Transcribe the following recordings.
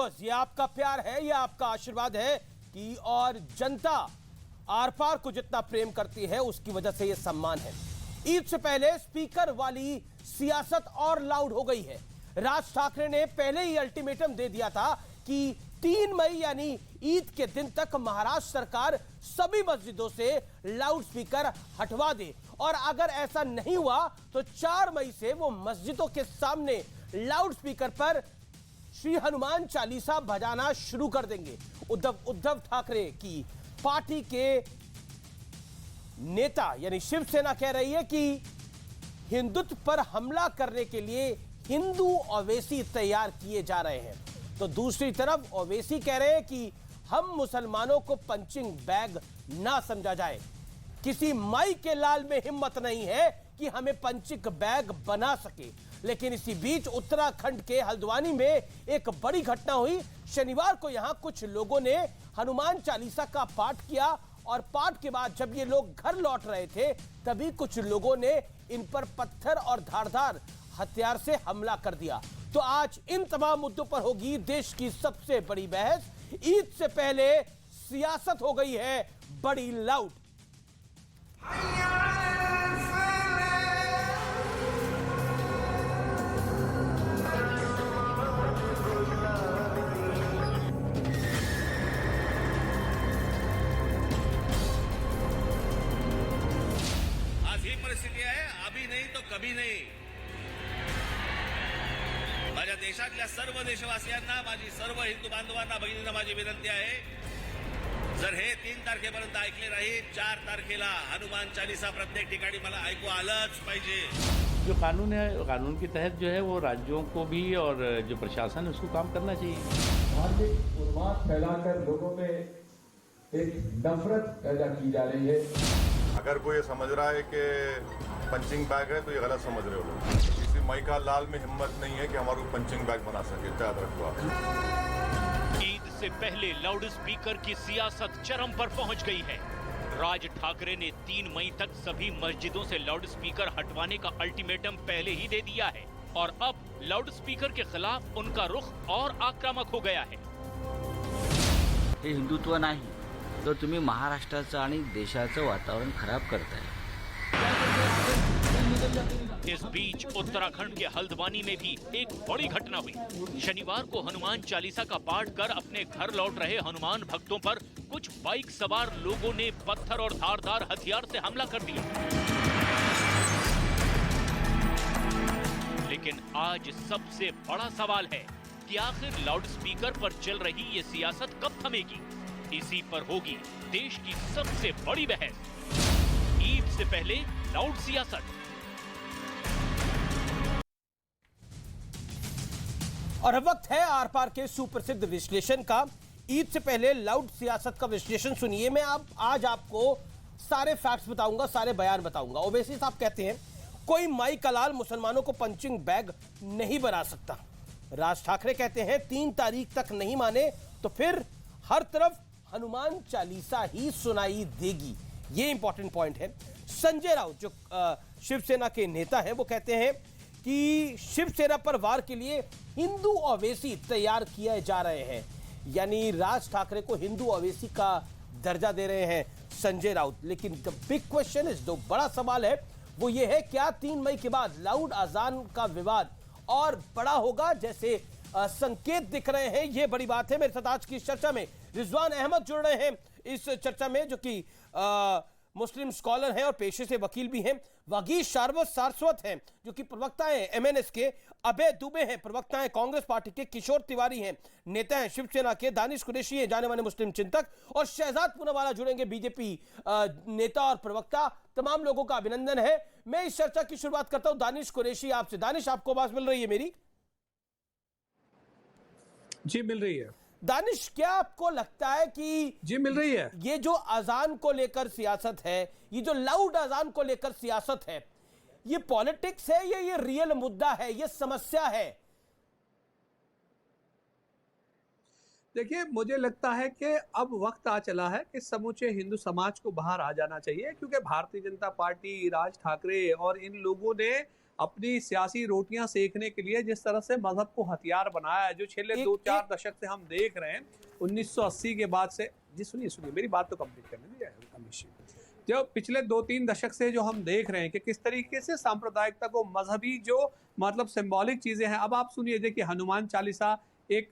Of course ये आपका प्यार है, ये आपका आशीर्वाद है कि और जनता आर पार को जितना प्रेम करती है उसकी वजह से ये सम्मान है। ईद से पहले स्पीकर वाली सियासत और लाउड हो गई है। राज ठाकरे ने पहले ही अल्टीमेटम दे दिया था कि 3 मई यानी ईद के दिन तक महाराष्ट्र सरकार सभी मस्जिदों से लाउड स्पीकर हटवा दे, और अगर ऐसा नहीं हुआ तो 4 मई से वो मस्जिदों के सामने लाउड स्पीकर पर श्री हनुमान चालीसा बजाना शुरू कर देंगे। उद्धव ठाकरे की पार्टी के नेता यानी शिवसेना कह रही है कि हिंदुत्व पर हमला करने के लिए हिंदू ओवैसी तैयार किए जा रहे हैं, तो दूसरी तरफ ओवैसी कह रहे हैं कि हम मुसलमानों को पंचिंग बैग ना समझा जाए। किसी माई के लाल में हिम्मत नहीं है कि हमें पंचिंग बैग बना सके। लेकिन इसी बीच उत्तराखंड के हल्द्वानी में एक बड़ी घटना हुई। शनिवार को यहां कुछ लोगों ने हनुमान चालीसा का पाठ किया, और पाठ के बाद जब ये लोग घर लौट रहे थे तभी कुछ लोगों ने इन पर पत्थर और धारदार हथियार से हमला कर दिया। तो आज इन तमाम मुद्दों पर होगी देश की सबसे बड़ी बहस। ईद से पहले सियासत हो गई है बड़ी लाउड। आज ही परिस्थिती आहे, अभी नहीं तो कभी नहीं। माझ्या देशातल्या सर्व देशवासियांना, माझी सर्व हिंदू बांधवांना, भगिनींना माझी विनंती आहे, जर हे 3 तारखेपर्यंत ऐकले नाही, 4 तारखेला हनुमान चालीसा प्रत्येक ठिकाणी मला ऐकू आलंच पाहिजे। जो कानून है, कानून के तहत जो है वो राज्यों को भी और जो प्रशासन है उसको काम करना चाहिए। धार्मिक उन्माद फैलाकर लोगों में एक नफरत पैदा की जा रही है। अगर कोई ये समझ रहा है कि पंचिंग बैग है तो ये गलत समझ रहे हो लोग। किसी माई का लाल में हिम्मत नहीं है कि हमारे को पंचिंग बैग बना सके, याद रखो आप। ईद से पहले लाउड स्पीकर की सियासत चरम पर पहुंच गई है। राज ठाकरे ने 3 मई तक सभी मस्जिदों से लाउड स्पीकर हटवाने का अल्टीमेटम पहले ही दे दिया है, और अब लाउड स्पीकर के खिलाफ उनका रुख और आक्रामक हो गया है। हे हिंदुत्व नाही तर तुम्ही महाराष्ट्राचं आणि देशाचं वातावरण खराब करताय। इस बीच उत्तराखंड के हल्द्वानी में भी एक बड़ी घटना हुई। शनिवार को हनुमान चालीसा का पाठ कर अपने घर लौट रहे हनुमान भक्तों पर कुछ बाइक सवार लोगों ने पत्थर और धारदार हथियार से हमला कर दिया। लेकिन आज सबसे बड़ा सवाल है कि आखिर लाउड स्पीकर पर चल रही ये सियासत कब थमेगी। इसी पर होगी देश की सबसे बड़ी बहस। ईद से पहले लाउड सियासत। और अब वक्त है आर पार के सुप्रसिद्ध विश्लेषण का। ईद से पहले लाउड सियासत का विश्लेषण सुनिए। मैं आज आपको सारे फैक्ट्स बताऊंगा, सारे बयान बताऊंगा। ओवैसी साहब कहते हैं कोई माई का लाल मुसलमानों को पंचिंग बैग नहीं बना सकता। राज ठाकरे कहते हैं 3 तारीख तक नहीं माने तो फिर हर तरफ हनुमान चालीसा ही सुनाई देगी। ये इंपॉर्टेंट पॉइंट है। संजय राउत जो शिवसेना के नेता हैं वो कहते हैं कि शिवसेना पर वार के लिए हिंदू ओवैसी तैयार किए जा रहे हैं, यानी राज ठाकरे को हिंदू ओवैसी का दर्जा दे रहे हैं संजय राउत। लेकिन द बिग क्वेश्चन इज, जो बड़ा सवाल है वो ये है, क्या 3 मई के बाद लाउड अजान का विवाद और बड़ा होगा जैसे संकेत दिख रहे हैं? ये बड़ी बात है। मेरे साथ आज की इस चर्चा में रिजवान अहमद जुड़ रहे हैं इस चर्चा में, जो कि मुस्लिम स्कॉलर हैं और पेशे से वकील भी हैं। वागीश सारस्वत हैं जो कि प्रवक्ता हैं एमएनएस के। अभय दुबे हैं, प्रवक्ता हैं कांग्रेस पार्टी के। किशोर तिवारी हैं, नेता हैं शिवसेना के। दानिश कुरैशी हैं, जाने माने मुस्लिम चिंतक। और शहजाद पूनावाला जुड़ेंगे, बीजेपी नेता और प्रवक्ता। तमाम लोगों का अभिनंदन है। मैं इस चर्चा की शुरुआत करता हूं दानिश कुरैशी आपसे। दानिश, आपको आवाज मिल रही है मेरी? जी मिल रही है। दानिश, क्या आपको लगता है कि जी मिल रही है, ये जो अजान को लेकर सियासत है, ये जो लाउड अजान को लेकर सियासत है, ये पॉलिटिक्स है या ये रियल मुद्दा है, ये समस्या है? देखिए मुझे लगता है कि अब वक्त आ चला है कि समूचे हिंदू समाज को बाहर आ जाना चाहिए, क्योंकि भारतीय जनता पार्टी, राज ठाकरे और इन लोगों ने अपनी सियासी रोटियां सेकने के लिए जिस तरह से मजहब को हथियार बनाया है, जो पिछले 2-4 दशक से हम देख रहे हैं, 1980 के बाद से। जी सुनिए मेरी बात तो कंप्लीट करने दीजिए अमीश जी। जो पिछले 2-3 दशक से जो हम देख रहे हैं कि किस तरीके से सांप्रदायिकता को मजहबी जो मतलब सिंबॉलिक चीजें हैं। अब आप सुनिए, देखिए हनुमान चालीसा एक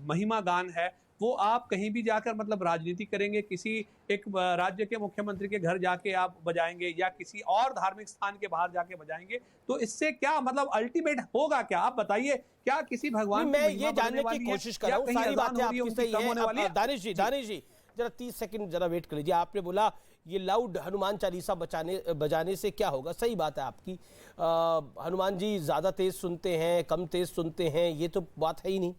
महिमा गान है, वो आप कहीं भी जाकर मतलब राजनीति करेंगे, किसी एक राज्य के मुख्यमंत्री के घर जाके आप बजाएंगे या किसी और धार्मिक स्थान के बाहर जाके बजाएंगे, तो इससे क्या मतलब अल्टीमेट होगा क्या? आप बताइए, क्या किसी भगवान मैं ये जानने की कोशिश कर रहा हूँ, सारी बातें आपकी सही है। दानिश जी जरा 30 सेकंड जरा वेट कर लीजिए। आपने बोला ये लाउड हनुमान चालीसा बजाने से क्या होगा? सही बात है आपकी। हनुमान जी ज्यादा तेज सुनते हैं, कम तेज सुनते हैं, ये तो बात है ही नहीं।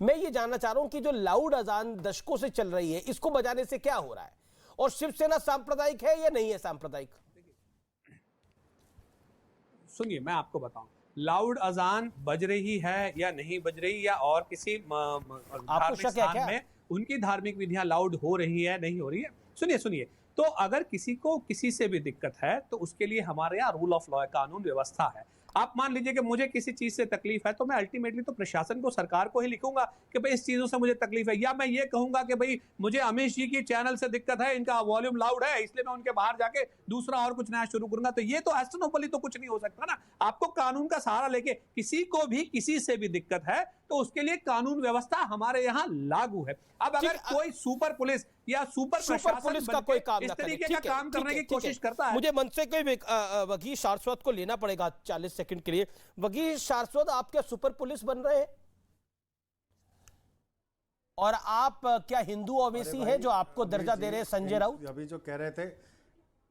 मैं ये जानना चाह रहा हूं कि जो लाउड अजान दशकों से चल रही है, इसको बजाने से क्या हो रहा है? और शिवसेना सांप्रदायिक है या नहीं है सांप्रदायिक? सुनिए मैं आपको बताऊं, लाउड अजान बज रही है या नहीं बज रही, या और किसी धार्मिक स्थान में उनकी धार्मिक विधियां लाउड हो रही है नहीं हो रही है। सुनिए, तो अगर किसी को किसी से भी दिक्कत है तो उसके लिए हमारे यहाँ रूल ऑफ लॉ है, कानून व्यवस्था है। आप मान लीजिए कि मुझे किसी चीज से तकलीफ है तो मैं अल्टीमेटली तो प्रशासन को, सरकार को ही लिखूंगा कि भाई इस चीजों से मुझे तकलीफ है, या मैं ये कहूंगा कि भाई मुझे अमीश जी की चैनल से दिक्कत है, इनका वॉल्यूम लाउड है, इसलिए मैं उनके बाहर जाके दूसरा और कुछ नया शुरू करूंगा। तो ये तो एस्ट्रोनोपली तो कुछ नहीं हो सकता ना। आपको कानून का सहारा लेके, किसी को भी किसी से भी दिक्कत है तो उसके लिए कानून व्यवस्था हमारे यहाँ लागू है। अब अगर कोई सुपर पुलिस या सुपर पुलिस का कोई काम इस ना करे, तरीके का काम करने की कोशिश करता है, मुझे मन से कोई वकील शाश्वत को लेना पड़ेगा 40 सेकंड के लिए। वकील शाश्वत, आप क्या सुपर पुलिस बन रहे हैं? और आप क्या हिंदू ओवैसी हैं जो आपको दर्जा दे रहे हैं संजय राउत? अभी जो कह रहे थे,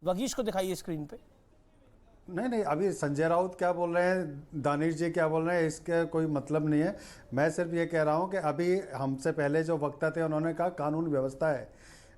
वकीश को दिखाइए स्क्रीन पे। नहीं, अभी संजय राउत क्या बोल रहे हैं, दानिश जी क्या बोल रहे हैं, इसका कोई मतलब नहीं है। मैं सिर्फ ये कह रहा हूँ कि अभी हमसे पहले जो वक्ता थे उन्होंने कहा कानून व्यवस्था है,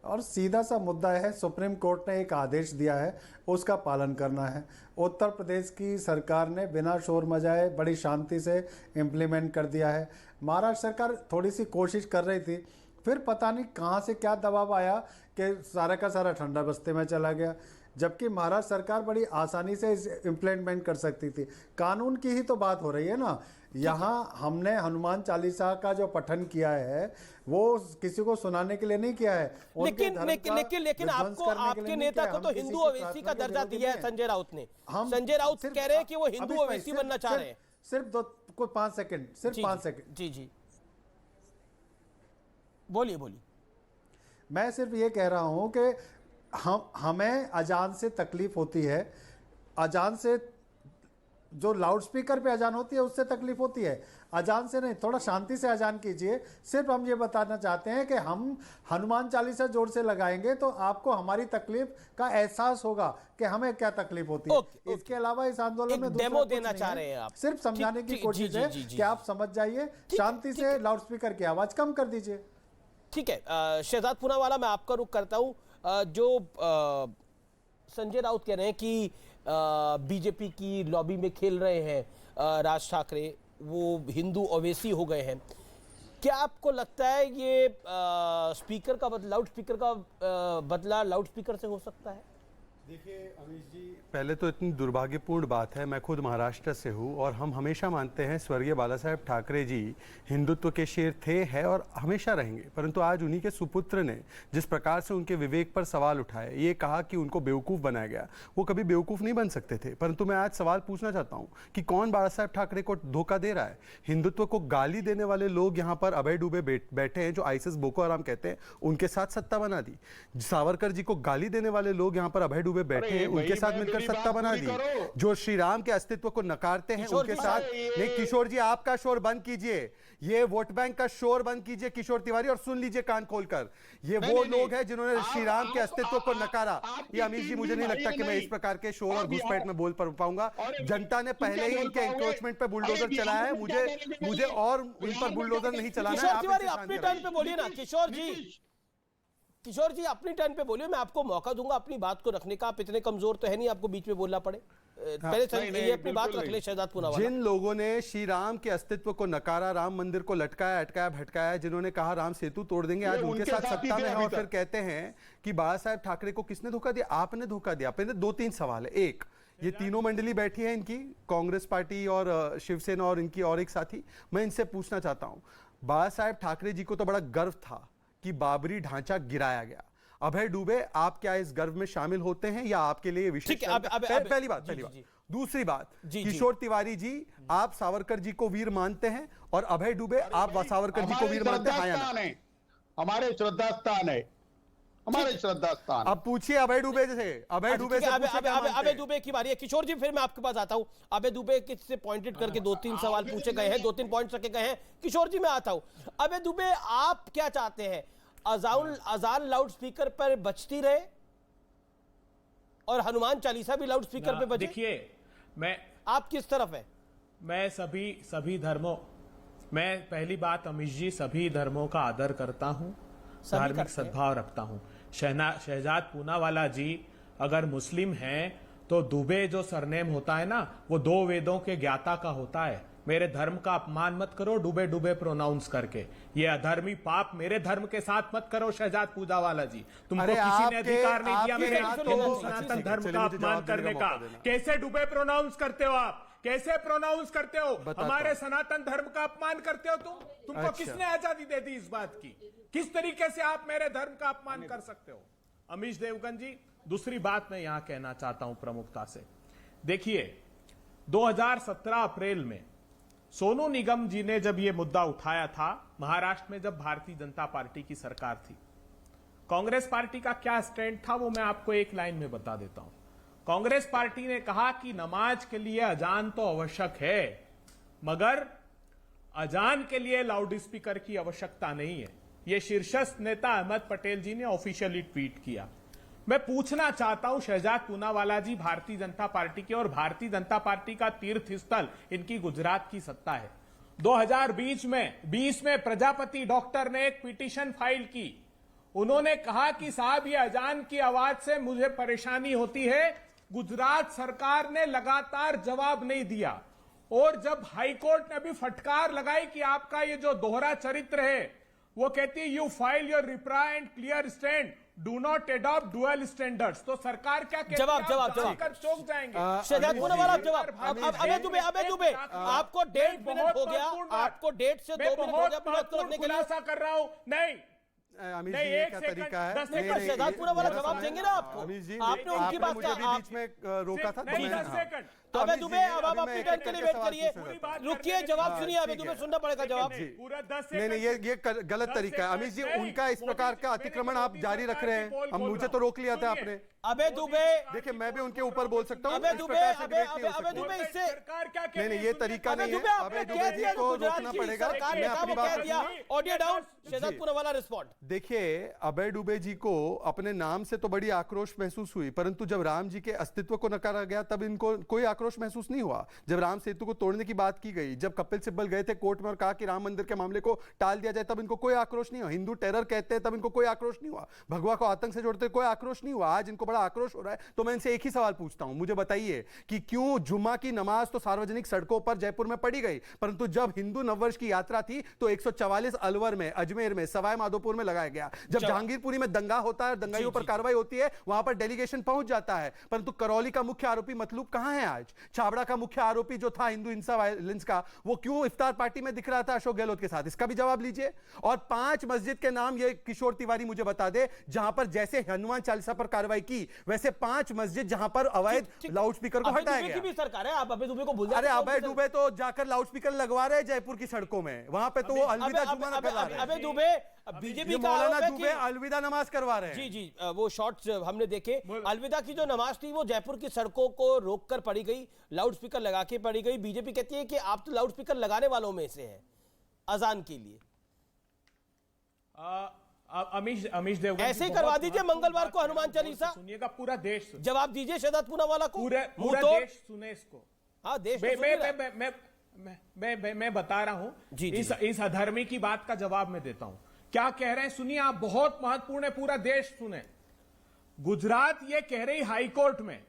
और सीधा सा मुद्दा है, सुप्रीम कोर्ट ने एक आदेश दिया है, उसका पालन करना है। उत्तर प्रदेश की सरकार ने बिना शोर मचाए बड़ी शांति से इम्प्लीमेंट कर दिया है। महाराष्ट्र सरकार थोड़ी सी कोशिश कर रही थी, फिर पता नहीं कहाँ से क्या दबाव आया कि सारा का सारा ठंडा बस्ते में चला गया, जबकि महाराष्ट्र सरकार बड़ी आसानी से इम्प्लीमेंट कर सकती थी। कानून की ही तो बात हो रही है ना। यहाँ हमने हनुमान चालीसा का जो पठन किया है वो किसी को सुनाने के लिए नहीं किया है, लेकिन आपको, आपके नेता को तो हिंदू ओवैसी का दर्जा दिया है संजय राउत ने। संजय राउत कह रहे हैं कि वो हिंदू ओवैसी बनना चाह रहे हैं। सिर्फ 5 सेकंड। जी बोलिए। मैं सिर्फ ये कह रहा हूं कि हमें अजान से तकलीफ होती है, अजान से जो लाउड स्पीकर पे अजान होती है उससे तकलीफ होती है, अजान से नहीं। थोड़ा शांति से अजान कीजिए। सिर्फ हम ये बताना चाहते हैं कि हम हनुमान चालीसा जोर से लगाएंगे तो आपको हमारी तकलीफ का एहसास होगा कि हमें क्या तकलीफ होती है। इसके अलावा इस आंदोलन में डेमो देना चाह रहे हैं आप, सिर्फ समझाने की कोशिश है कि आप समझ जाइए, शांति से लाउड स्पीकर की आवाज कम कर दीजिए। ठीक है, शहजाद पूनावाला, मैं आपका रुख करता हूं। जो संजय राउत कह रहे हैं कि बीजेपी की लॉबी में खेल रहे हैं राज ठाकरे, वो हिंदू ओवैसी हो गए हैं, क्या आपको लगता है ये स्पीकर का लाउड स्पीकर का बदला लाउड स्पीकर से हो सकता है? देखिए अमीश जी, पहले तो इतनी दुर्भाग्यपूर्ण बात है, मैं खुद महाराष्ट्र से हूँ और हम हमेशा मानते हैं स्वर्गीय बाला साहेब ठाकरे जी हिंदुत्व के शेर थे, हैं और हमेशा रहेंगे। परंतु आज उन्हीं के सुपुत्र ने जिस प्रकार से उनके विवेक पर सवाल उठाए, ये कहा कि उनको बेवकूफ़ बनाया गया, वो कभी बेवकूफ़ नहीं बन सकते थे। परंतु मैं आज सवाल पूछना चाहता हूँ कि कौन बाला साहेब ठाकरे को धोखा दे रहा है? हिंदुत्व को गाली देने वाले लोग यहाँ पर अभय डुबे बैठे हैं, जो आईएसआईएस बोको हराम कहते हैं, उनके साथ सत्ता बना दी। सावरकर जी को गाली देने वाले लोग यहाँ पर अभय बैठे हैं, उनके साथ मिलकर सत्ता बना दी। जो श्री राम के अस्तित्व को नकारते हैं उनके साथ नहीं। किशोर जी, आपका शोर बंद कीजिए, ये वोट बैंक का शोर बंद कीजिए किशोर तिवारी, और सुन लीजिए कान खोलकर, ये वो लोग हैं जिन्होंने श्री राम के अस्तित्व को नकारा। ये अमीश जी, मुझे नहीं लगता कि मैं इस प्रकार के शोर और घुसपैठ में बोल पाऊंगा। जनता ने पहले ही इनके एंक्रोचमेंट पे बुलडोजर चलाया है, मुझे और इन पर बुलडोजर नहीं चलाना है। अपनी टर्न पे बोलिए ना किशोर जी अपनी टर्न पे बोलिए, मैं आपको मौका दूंगा अपनी बात को रखने का। आप इतने कमजोर तो है नहीं आपको बीच में बोलना पड़े। पहले ये अपनी बात रख ले शहजाद पूनावाला। जिन लोगों ने श्री राम के अस्तित्व को नकारा, राम मंदिर को लटकाया, अटकाया, भटकाया, जिन्होंने कहा राम सेतु तोड़ देंगे, आज उनके साथ सत्ता में है और फिर कहते हैं कि बाला साहेब ठाकरे को किसने धोखा दिया? आपने धोखा दिया। पहले 2-3 सवाल है। ये तीनों मंडली बैठी है इनकी, कांग्रेस पार्टी और शिवसेना और इनकी और एक साथी। मैं इनसे पूछना चाहता हूं, बाला साहेब ठाकरे जी को तो बड़ा गर्व था कि बाबरी ढांचा गिराया गया। अभय डुबे, आप क्या इस गर्व में शामिल होते हैं या आपके लिए विशेष? पहली बात। दूसरी बात, किशोर तिवारी जी, आप सावरकर जी को वीर मानते हैं और अभय डुबे, आप सावरकर जी को वीर मानते हैं? हमारे श्रद्धा स्थान है, हमारे श्रद्धा स्थान। अब पूछिए अभय डुबे से, अभय डुबे से अभय डुबे की बारी है। किशोर जी, फिर मैं आपके पास आता हूं। अभय डुबे से पॉइंटेड करके 2-3 सवाल पूछे गए हैं, 2-3 पॉइंट्स रखे गए हैं। किशोर जी, मैं आता हूं। अभय डुबे, आप क्या चाहते हैं? अजान लाउड स्पीकर पर बजती रहे और हनुमान चालीसा भी लाउड स्पीकर पे बजे? देखिए, आप किस तरफ है? मैं सभी धर्मों, मैं पहली बात अमित जी, सभी धर्मों का आदर करता हूं, धार्मिक सद्भाव रखता हूं। शहजाद पूनावाला जी अगर मुस्लिम हैं तो दुबे जो सरनेम होता है ना, वो 2 वेदों के ज्ञाता का होता है। मेरे धर्म का अपमान मत करो डुबे डुबे प्रोनाउंस करके, ये अधर्मी पाप मेरे धर्म के साथ मत करो। शहजाद पूनावाला जी, तुमको किसी ने अधिकार नहीं दिया मेरे हिंदू सनातन धर्म का अपमान करने का। कैसे डुबे प्रोनाउंस करते हो आप? कैसे प्रोनाउंस करते हो? हमारे सनातन धर्म का अपमान करते हो तुमको किसने आजादी दे दी इस बात की? किस तरीके से आप मेरे धर्म का अपमान कर सकते हो? अमीश देवगन जी, दूसरी बात मैं यहां कहना चाहता हूं प्रमुखता से। देखिए, 2017 अप्रैल में सोनू निगम जी ने जब यह मुद्दा उठाया था, महाराष्ट्र में जब भारतीय जनता पार्टी की सरकार थी, कांग्रेस पार्टी का क्या स्टैंड था वो मैं आपको एक लाइन में बता देता हूं। कांग्रेस पार्टी ने कहा कि नमाज के लिए अजान तो आवश्यक है, मगर अजान के लिए लाउड स्पीकर की आवश्यकता नहीं है। यह शीर्षस्थ नेता अहमद पटेल जी ने ऑफिशियली ट्वीट किया। मैं पूछना चाहता हूं शहजाद पूनावाला जी, भारतीय जनता पार्टी के, और भारतीय जनता पार्टी का तीर्थ स्थल इनकी गुजरात की सत्ता है। 2020 में प्रजापति डॉक्टर ने एक पिटीशन फाइल की। उन्होंने कहा कि साहब ये अजान की आवाज से मुझे परेशानी होती है। गुजरात सरकार ने लगातार जवाब नहीं दिया, और जब हाईकोर्ट ने भी फटकार लगाई कि आपका ये जो दोहरा चरित्र है, वो कहती है you file your reply and clear stand, do not adopt dual standards. तो सरकार क्या कहती है? जवाब कर चौंक जाएंगे। शहजाद पूनावाला जवाब। अभय दुबे, आपको 1.5 मिनट हो गया, आपको 1.5 से 2 मिनट हो गया खुलासा कर रहा हूं। नहीं, अमित जी, ये क्या तरीका है? शहजाद पूनावाला जवाब देंगे ना आपको? अमित जी, आपने उनकी बात का बीच में रोका था, तो 10 सेकंड। अभय दुबे, अब आप अपनी टर्न के लिए वेट करिए, रुकिए, जवाब सुनिए। अभय दुबे, सुनना पड़ेगा जवाब। पूरा 10 सेकंड। नहीं, ये गलत तरीका है अमित जी। उनका इस प्रकार का अतिक्रमण आप जारी रख रहे हैं। अब मुझे तो रोक लिया था आपने। अभय दुबे, देखिए, मैं भी उनके ऊपर बोल सकता हूँ। अभय दुबे, इससे नहीं, ये तरीका नहीं है। अभय दुबे जी को रोकना पड़ेगा। मैं अपनी बात, audio down. Shahzad Poonawalla respond. देखिए, अभय डुबे जी को अपने नाम से तो बड़ी आक्रोश महसूस हुई, परंतु जब राम जी के अस्तित्व को नकारा गया तब इनको कोई आक्रोश महसूस नहीं हुआ। जब राम सेतु को तोड़ने की बात की गई, जब कपिल सिब्बल गए थे कोर्ट में और कहा कि राम मंदिर के मामले को टाल दिया जाए, तब इनको कोई आक्रोश नहीं हुआ। हिंदू टेरर कहते हैं, तब इनको कोई आक्रोश नहीं हुआ। भगवा को आतंक से जोड़ते कोई आक्रोश नहीं हुआ। आज इनको बड़ा आक्रोश हो रहा है। तो मैं इनसे एक ही सवाल पूछता हूं, मुझे बताइए कि क्यों जुम्मा की नमाज तो सार्वजनिक सड़कों पर जयपुर में पढ़ी गई, परंतु जब हिंदू नववर्ष की यात्रा थी तो 144 अलवर में, अजमेर में, सवाई माधोपुर में लगाया गया। जब जहांगीरपुरी में दंगा होता है, दंगाइयों पर कार्रवाई होती है, वहां पर डेलीगेशन पहुंच जाता है, परंतु करौली का मुख्य आरोपी मतलूब कहां है आज? छाबड़ा का मुख्य आरोपी जो था हिंदू हिंसा वायलेंस का, वो क्यों इफ्तार पार्टी में दिख रहा था अशोक गहलोत के साथ? इसका भी जवाब लीजिए। और 5 मस्जिद के नाम ये किशोर तिवारी मुझे बता दे, जहां पर जैसे हनुमान चालीसा पर कार्रवाई की, वैसे 5 मस्जिद जहां पर अवैध लाउड स्पीकर को हटाया गया। भी सरकार है, आप अभय दुबे को भूल जाते हैं। अरे अभय दुबे तो जाकर लाउड स्पीकर लगवा रहे हैं जयपुर की सड़कों में, वहां पे तो वो अलविदा जुमा करवा रहे हैं। अभय दुबे बीजेपी का मौलाना दुबे अलविदा नमाज करवा रहे हैं। जी, वो शॉट्स हमने देखे। अलविदा की जो नमाज थी वो जयपुर की सड़कों को रोककर पड़ी गई, लाउड स्पीकर लगा के पड़ी गई। बीजेपी कहती है कि आप तो लाउड स्पीकर लगाने वालों में से हैं अजान के लिए। अमीश देवगन, ऐसे ही करवा दीजिए मंगलवार को हनुमान चालीसा। सुनिएगा, पूरा देश जवाब दीजिए शहजाद पूनावाला को। पूरा देश सुने इसको। हाँ, देश मैं बता रहा हूं। इस अधर्मी की बात का जवाब मैं देता हूं। क्या कह रहे हैं सुनिए आप, बहुत महत्वपूर्ण है, पूरा देश सुने। गुजरात ये कह रही हाईकोर्ट में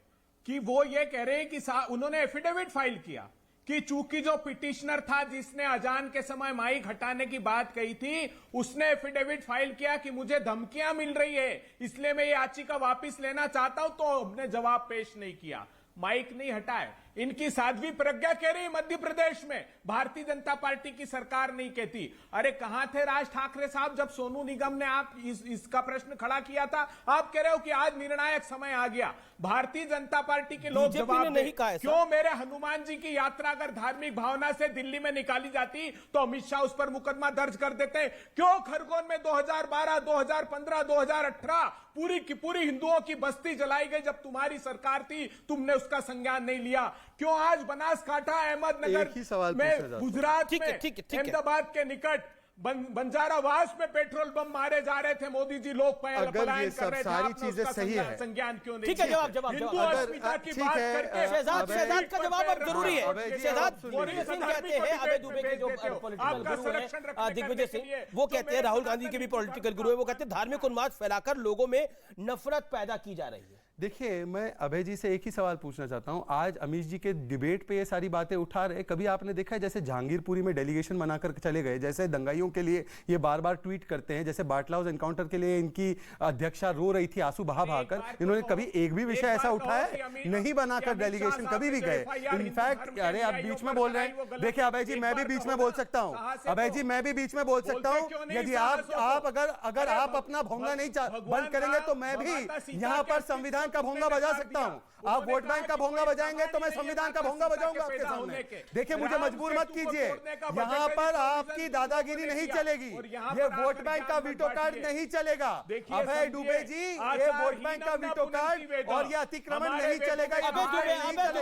कि वो ये कह रहे हैं कि उन्होंने एफिडेविट फाइल किया कि चूंकि जो पिटिशनर था जिसने अजान के समय माइक हटाने की बात कही थी, उसने एफिडेविट फाइल किया कि मुझे धमकियां मिल रही है, इसलिए मैं ये याचिका वापस लेना चाहता हूं, तो हमने जवाब पेश नहीं किया। माइक नहीं हटाए। इनकी साध्वी प्रज्ञा कह रही मध्य प्रदेश में भारतीय जनता पार्टी की सरकार नहीं कहती। अरे कहां थे राज ठाकरे साहब जब सोनू निगम ने आप इसका प्रश्न खड़ा किया था? आप कह रहे हो कि आज निर्णायक समय आ गया। भारतीय जनता पार्टी के लोग जवाब नहीं कहा। क्यों मेरे हनुमान जी की यात्रा अगर धार्मिक भावना से दिल्ली में निकाली जाती तो अमित शाह उस पर मुकदमा दर्ज कर देते? क्यों खरगोन में 2012, 2015, 2018 पूरी की पूरी हिंदुओं की बस्ती जलाई गई जब तुम्हारी सरकार थी? तुमने उसका संज्ञान नहीं लिया। क्यों आज बनासकांठा, अहमदनगर में, गुजरात में, अहमदाबाद के निकट बंजारावास में पेट्रोल बम मारे जा रहे थे? मोदी जी लोग पलायन कर रहे थे, सारी चीजें सही है, संज्ञान क्यों नहीं? ठीक है, जवाब हिंदू अस्मिता की बात करके शहजाद का जवाब अब जरूरी है। शहजाद सिंह कहते हैं, अभय दुबे के जो पॉलिटिकल गुरु हैं दिग्विजय सिंह, वो कहते हैं राहुल गांधी के भी पॉलिटिकल गुरु है, वो कहते हैं धार्मिक उन्माद फैलाकर लोगों में नफरत पैदा की जा रही है। देखिए, मैं अभय जी से एक ही सवाल पूछना चाहता हूं। आज अमीश जी के डिबेट पे ये सारी बातें उठा रहे, कभी आपने देखा है जैसे जहांगीरपुरी में डेलीगेशन बनाकर चले गए, जैसे दंगाइयों के लिए ये बार बार ट्वीट करते हैं, जैसे बाटला हाउस एनकाउंटर के लिए इनकी अध्यक्षा रो रही थी आंसू बहाकर, इन्होंने कभी एक भी विषय ऐसा उठाया नहीं बनाकर डेलीगेशन कभी भी गए? इनफैक्ट अरे आप बीच में बोल रहे हैं। देखिए अभय जी, मैं भी बीच में बोल सकता हूँ। अभय जी, मैं भी बीच में बोल सकता हूँ। यदि आप अगर आप अपना भोंगा नहीं बंद करेंगे तो मैं भी यहाँ पर संविधान का भोंगा बजा सकता हूं। आप वोट बैंक का भोंगा बजाएंगे तो मैं संविधान का भोंगा बजाऊंगा आपके सामने। देखिए, मुझे मजबूर मत कीजिए, यहां पर आपकी दादागिरी नहीं चलेगी। ये वोट बैंक का वीटो कार्ड नहीं चलेगा। अभय दुबे जी, ये वोट बैंक का वीटो कार्ड और ये अतिक्रमण नहीं चलेगा। मैं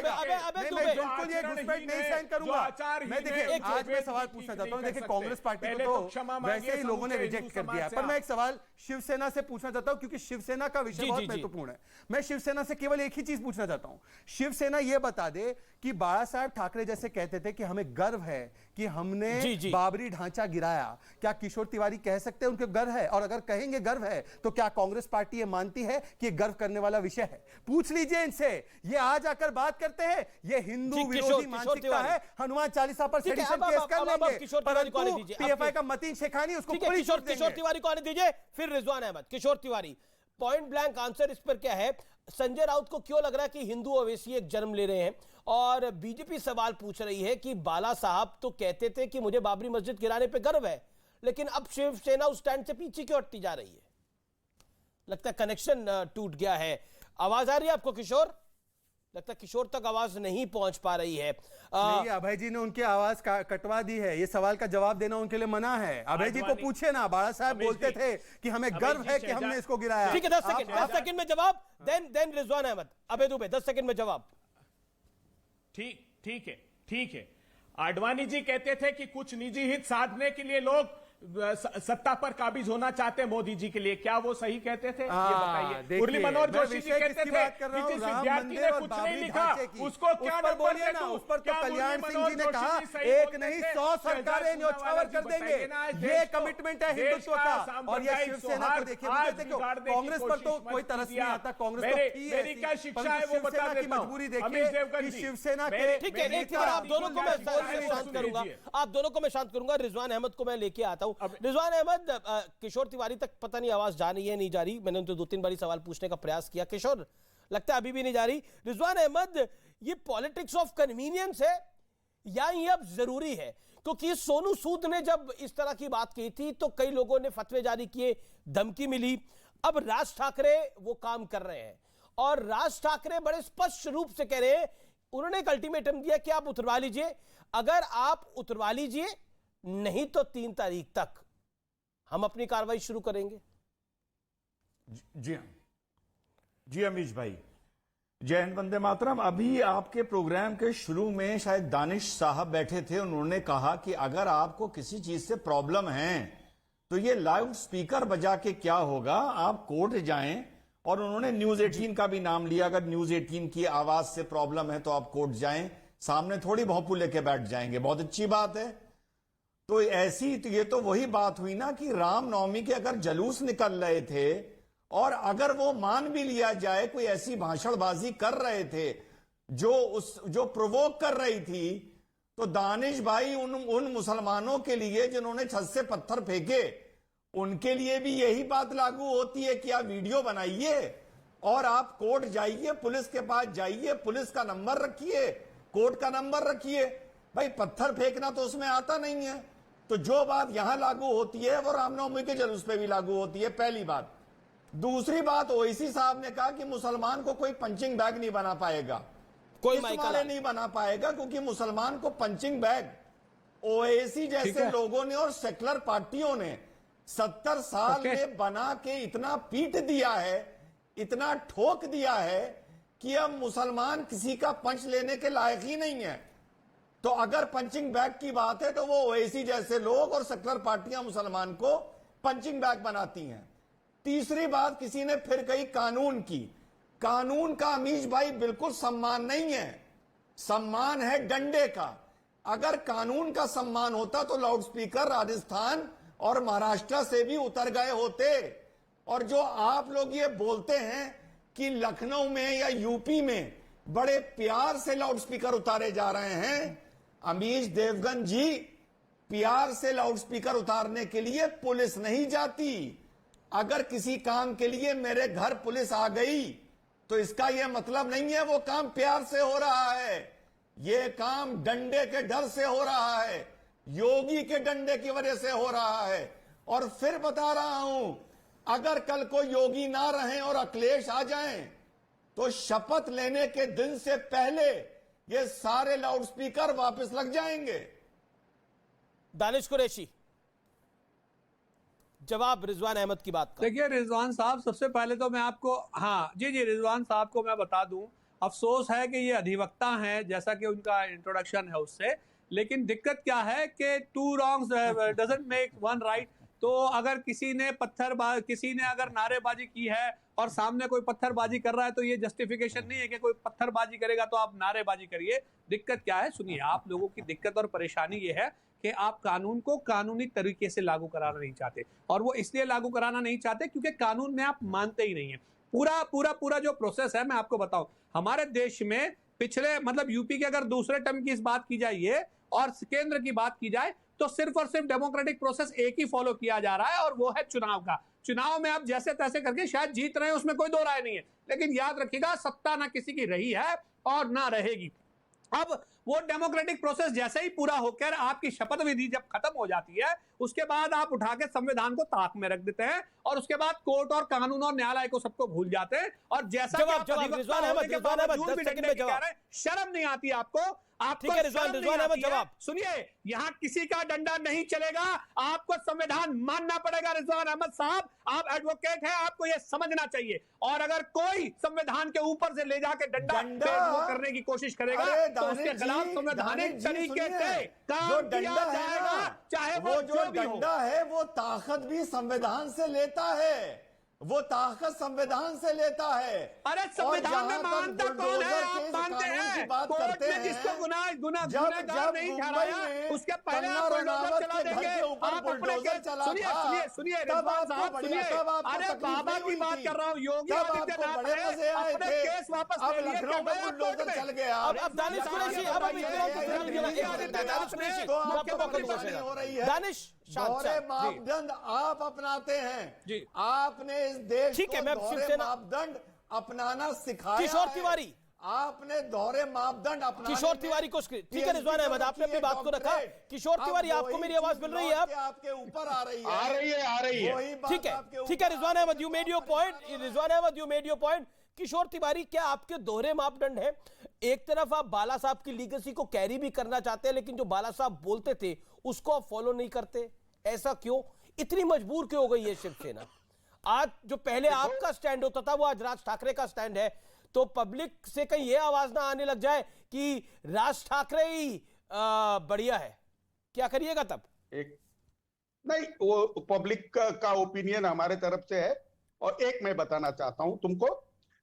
बिल्कुल ये घुसपैठ नहीं सहन करूंगा। मैं देखिए, आज मैं सवाल पूछना चाहता हूँ। देखिए, कांग्रेस पार्टी को तो वैसे ही लोगों ने रिजेक्ट कर दिया, पर मैं एक सवाल शिवसेना से पूछना चाहता हूं, क्योंकि शिवसेना का विषय बहुत महत्वपूर्ण है। मैं शिवसेना से केवल एक ही चीज पूछना चाहता हूं। शिवसेना यह बता दे कि बाला साहब ठाकरे जैसे कहते थे कि हमें गर्व है कि हमने बाबरी ढांचा गिराया, क्या किशोर तिवारी कह सकते हैं उनके गर्व है? और अगर कहेंगे गर्व है तो क्या कांग्रेस पार्टी ये मानती है कि गर्व करने वाला विषय है? पूछ लीजिए इनसे। ये आज आकर बात करते हैं, ये हिंदू विरोधी मानसिकता है। हनुमान चालीसा पर सेडिशन केस कर लेंगे, परंतु पीएफआई का मतीन शेखानी उसको किशोर तिवारी को आने दीजिए, फिर रिजवान अहमद। किशोर तिवारी, पॉइंट ब्लैंक आंसर इस पर क्या है? संजय राउत को क्यों लग रहा है कि हिंदू ओवैसी एक जन्म ले रहे हैं? और बीजेपी सवाल पूछ रही है कि बाला साहब तो कहते थे कि मुझे बाबरी मस्जिद गिराने पे गर्व है, लेकिन अब शिवसेना उस स्टैंड से पीछे क्यों हटती जा रही है? लगता है कनेक्शन टूट गया है। आवाज आ रही है आपको किशोर? लगता है किशोर तक आवाज नहीं पहुंच पा रही है। नहीं, अभय जी ने उनकी आवाज कटवा दी है। ये सवाल का जवाब देना उनके लिए मना है। अभय जी को पूछे ना, बाला साहब बोलते थे कि हमें गर्व है कि हमने इसको गिराया। ठीक है, 10 सेकंड में जवाब, देन रिजवान अहमद। अभय दुबे 10 सेकंड में जवाब। ठीक है। आडवाणी जी कहते थे कि कुछ निजी हित साधने के लिए लोग सत्ता पर काबिज होना चाहते मोदी जी के लिए। क्या वो सही कहते थे? ये बताइए। मुरली मनोहर जोशी जी कहते थे कि जिस विद्यार्थी ने कुछ नहीं लिखा उसको क्या नंबर दे दूं? उस पर तो कल्याण सिंह जी ने कहा एक नहीं 100 सरकारें न्योछावर कर देंगे। ये कमिटमेंट है हिंदुत्व का। और ये शिवसेना को देखिए, कांग्रेस पर तो कोई तरस नहीं आता। कांग्रेस मेरी क्या शिक्षा है वो बता देता हूं। मजबूरी देखिए शिवसेना के। ठीक है, एक बार आप दोनों को मैं शांत करूंगा, आप दोनों को मैं शांत करूंगा। रिजवान अहमद को मैं लेके आता हूं। रिजवान अहमद, किशोर तिवारी तक पता नहीं आवाज जा रही है नहीं जा रही। मैंने उनसे 2-3 बारी सवाल पूछने का प्रयास किया। किशोर, लगता है अभी भी नहीं जा रही। रिजवान अहमद, ये पॉलिटिक्स ऑफ कन्वीनियंस है या ये अब जरूरी है? क्योंकि सोनू सूद ने जब इस तरह की बात की थी तो कई लोगों ने फतवे जारी किए, धमकी मिली। अब राज ठाकरे वो काम कर रहे हैं और राज ठाकरे बड़े स्पष्ट रूप से कह रहे हैं, उन्होंने एक अल्टीमेटम दिया कि आप उतरवा लीजिए। अगर आप उतरवा लीजिए, नहीं तो 3 तारीख तक हम अपनी कार्रवाई शुरू करेंगे। जी हाँ, जी अमीश भाई, जय हिंद, वंदे मातरम। अभी आपके प्रोग्राम के शुरू में शायद दानिश साहब बैठे थे, उन्होंने कहा कि अगर आपको किसी चीज से प्रॉब्लम है तो ये लाउड स्पीकर बजा के क्या होगा, आप कोर्ट जाएं। और उन्होंने न्यूज 18 का भी नाम लिया, अगर न्यूज 18 की आवाज से प्रॉब्लम है तो आप कोर्ट जाएं, सामने थोड़ी भौंपू लेके बैठ जाएंगे। बहुत अच्छी बात है। तो ऐसी तो ये तो वही बात हुई ना कि रामनवमी के अगर जलूस निकल रहे थे और अगर वो मान भी लिया जाए कोई ऐसी भाषणबाजी कर रहे थे जो प्रोवोक कर रही थी, तो दानिश भाई उन मुसलमानों के लिए जिन्होंने छत से पत्थर फेंके, उनके लिए भी यही बात लागू होती है कि आप वीडियो बनाइए और आप कोर्ट जाइए, पुलिस के पास जाइए, पुलिस का नंबर रखिए, कोर्ट का नंबर रखिए। भाई पत्थर फेंकना तो उसमें आता नहीं है। तो जो बात यहां लागू होती है वो रामनवमी के जुलूस पे भी लागू होती है, पहली बात। दूसरी बात, ओवैसी साहब ने कहा कि मुसलमान को कोई पंचिंग बैग नहीं बना पाएगा, कोई माले नहीं बना पाएगा, क्योंकि मुसलमान को पंचिंग बैग ओवैसी जैसे लोगों ने और सेकुलर पार्टियों ने 70 साल में बना के इतना पीट दिया है, इतना ठोक दिया है कि अब मुसलमान किसी का पंच लेने के लायक ही नहीं है। तो अगर पंचिंग बैग की बात है तो वो ओवैसी जैसे लोग और सेकुलर पार्टियां मुसलमान को पंचिंग बैग बनाती हैं। तीसरी बात किसी ने फिर कही कानून की। कानून का अमीश भाई बिल्कुल सम्मान नहीं है, सम्मान है डंडे का। अगर कानून का सम्मान होता तो लाउडस्पीकर राजस्थान और महाराष्ट्र से भी उतर गए होते। और जो आप लोग ये बोलते हैं कि लखनऊ में या यूपी में बड़े प्यार से लाउडस्पीकर उतारे जा रहे हैं, अमीश देवगन जी, प्यार से लाउडस्पीकर उतारने के लिए पुलिस नहीं जाती। अगर किसी काम के लिए मेरे घर पुलिस आ गई तो इसका यह मतलब नहीं है वो काम प्यार से हो रहा है, ये काम डंडे के डर से हो रहा है, योगी के डंडे की वजह से हो रहा है। और फिर बता रहा हूं, अगर कल को योगी ना रहें और अखिलेश आ जाएं तो शपथ लेने के दिन से पहले ये सारे लाउडस्पीकर वापस लग जाएंगे। दानिश कुरैशी, जवाब रिजवान अहमद की बात का। देखिए रिजवान साहब, सबसे पहले तो मैं आपको, हाँ जी रिजवान साहब को मैं बता दूं, अफसोस है कि ये अधिवक्ता हैं, जैसा कि उनका इंट्रोडक्शन है उससे, लेकिन दिक्कत क्या है कि 2 wrongs डजंट मेक 1 right। तो अगर किसी ने अगर नारेबाजी की है और सामने कोई पत्थरबाजी कर रहा है तो ये जस्टिफिकेशन नहीं है कि कोई पत्थरबाजी करेगा तो आप नारेबाजी करिए। दिक्कत क्या है, सुनिए, आप लोगों की दिक्कत और परेशानी ये है कि आप कानून को कानूनी तरीके से लागू कराना नहीं चाहते, और वो इसलिए लागू कराना नहीं चाहते क्योंकि कानून में आप मानते ही नहीं है। पूरा जो प्रोसेस है, मैं आपको बताऊं, हमारे देश में पिछले मतलब यूपी के अगर दूसरे टर्म की इस बात की जाए ये और केंद्र की बात की जाए तो सिर्फ और सिर्फ डेमोक्रेटिक प्रोसेस एक ही फॉलो किया जा रहा है, और वो है चुनाव का। चुनाव में आप जैसे तैसे करके शायद जीत रहे हैं, उसमें कोई दो राय नहीं है, लेकिन याद रखिएगा सत्ता ना किसी की रही है और ना रहेगी। अब वो डेमोक्रेटिक प्रोसेस जैसे ही पूरा होकर आपकी शपथ विधि जब खत्म हो जाती है, उसके बाद आप उठा के संविधान को ताक में रख देते हैं और उसके बाद कोर्ट और कानून और न्यायालय को सबको भूल जाते हैं। और जैसा शर्म नहीं आती आपको? आपको जवाब सुनिए, यहाँ किसी का डंडा नहीं चलेगा, आपको संविधान मानना पड़ेगा। रिजवान अहमद साहब, आप एडवोकेट हैं, आपको यह समझना चाहिए। और अगर कोई संविधान के ऊपर से ले जाके डंडा करने की कोशिश करेगा तो उसके खिलाफ संवैधानिक तरीके से काम किया जाएगा, चाहे वो जो डंडा है वो ताकत भी संविधान से लेता है, वो ताकत संविधान से लेता है। अरे संविधान में मानता कौन है? आप मानते हैं कोर्ट ने जिसको गुनाहगार नहीं ठहराया उसके पहले आप बुलडोजर चला देंगे। आप अपने सुनिए रिजवान साहब, सुनिए, अरे बाबा की बात कर रहा हूँ, योगी आदित्यनाथ ने अपने केस वापस ले लिए, बुलडोजर चल गया। अब दानिश कुरैशी, दानिश दोहरे मापदंड आप अपनाते हैं, आपने इस देश को दोहरे मापदंड अपनाना सिखाया। किशोर तिवारी, आपने दोहरे मापदंड अपनाने। किशोर तिवारी को, ठीक है रिजवान अहमद, आपने अपनी बात को रखा। किशोर तिवारी, आपको मेरी आवाज मिल रही है? आपके ऊपर आ रही है। ठीक है Rizwan Ahmed, you made your point. Rizwan Ahmed, you made your point. Kishore Tiwari, क्या आपके दोहरे मापदंड हैं? एक तरफ आप बाला साहब की लीगेसी को कैरी भी करना चाहते हैं, लेकिन जो बाला साहब बोलते थे उसको आप फॉलो नहीं करते, ऐसा क्यों? इतनी मजबूर क्यों हो गई है शिवसेना? आज जो पहले आपका स्टैंड होता था वो आज राज ठाकरे का स्टैंड है, तो पब्लिक से कहीं ये आवाज ना आने लग जाए कि राज ठाकरे ही बढ़िया है, क्या करिएगा तब? नहीं, वो पब्लिक का ओपिनियन हमारे तरफ से है। और एक मैं बताना चाहता हूं तुमको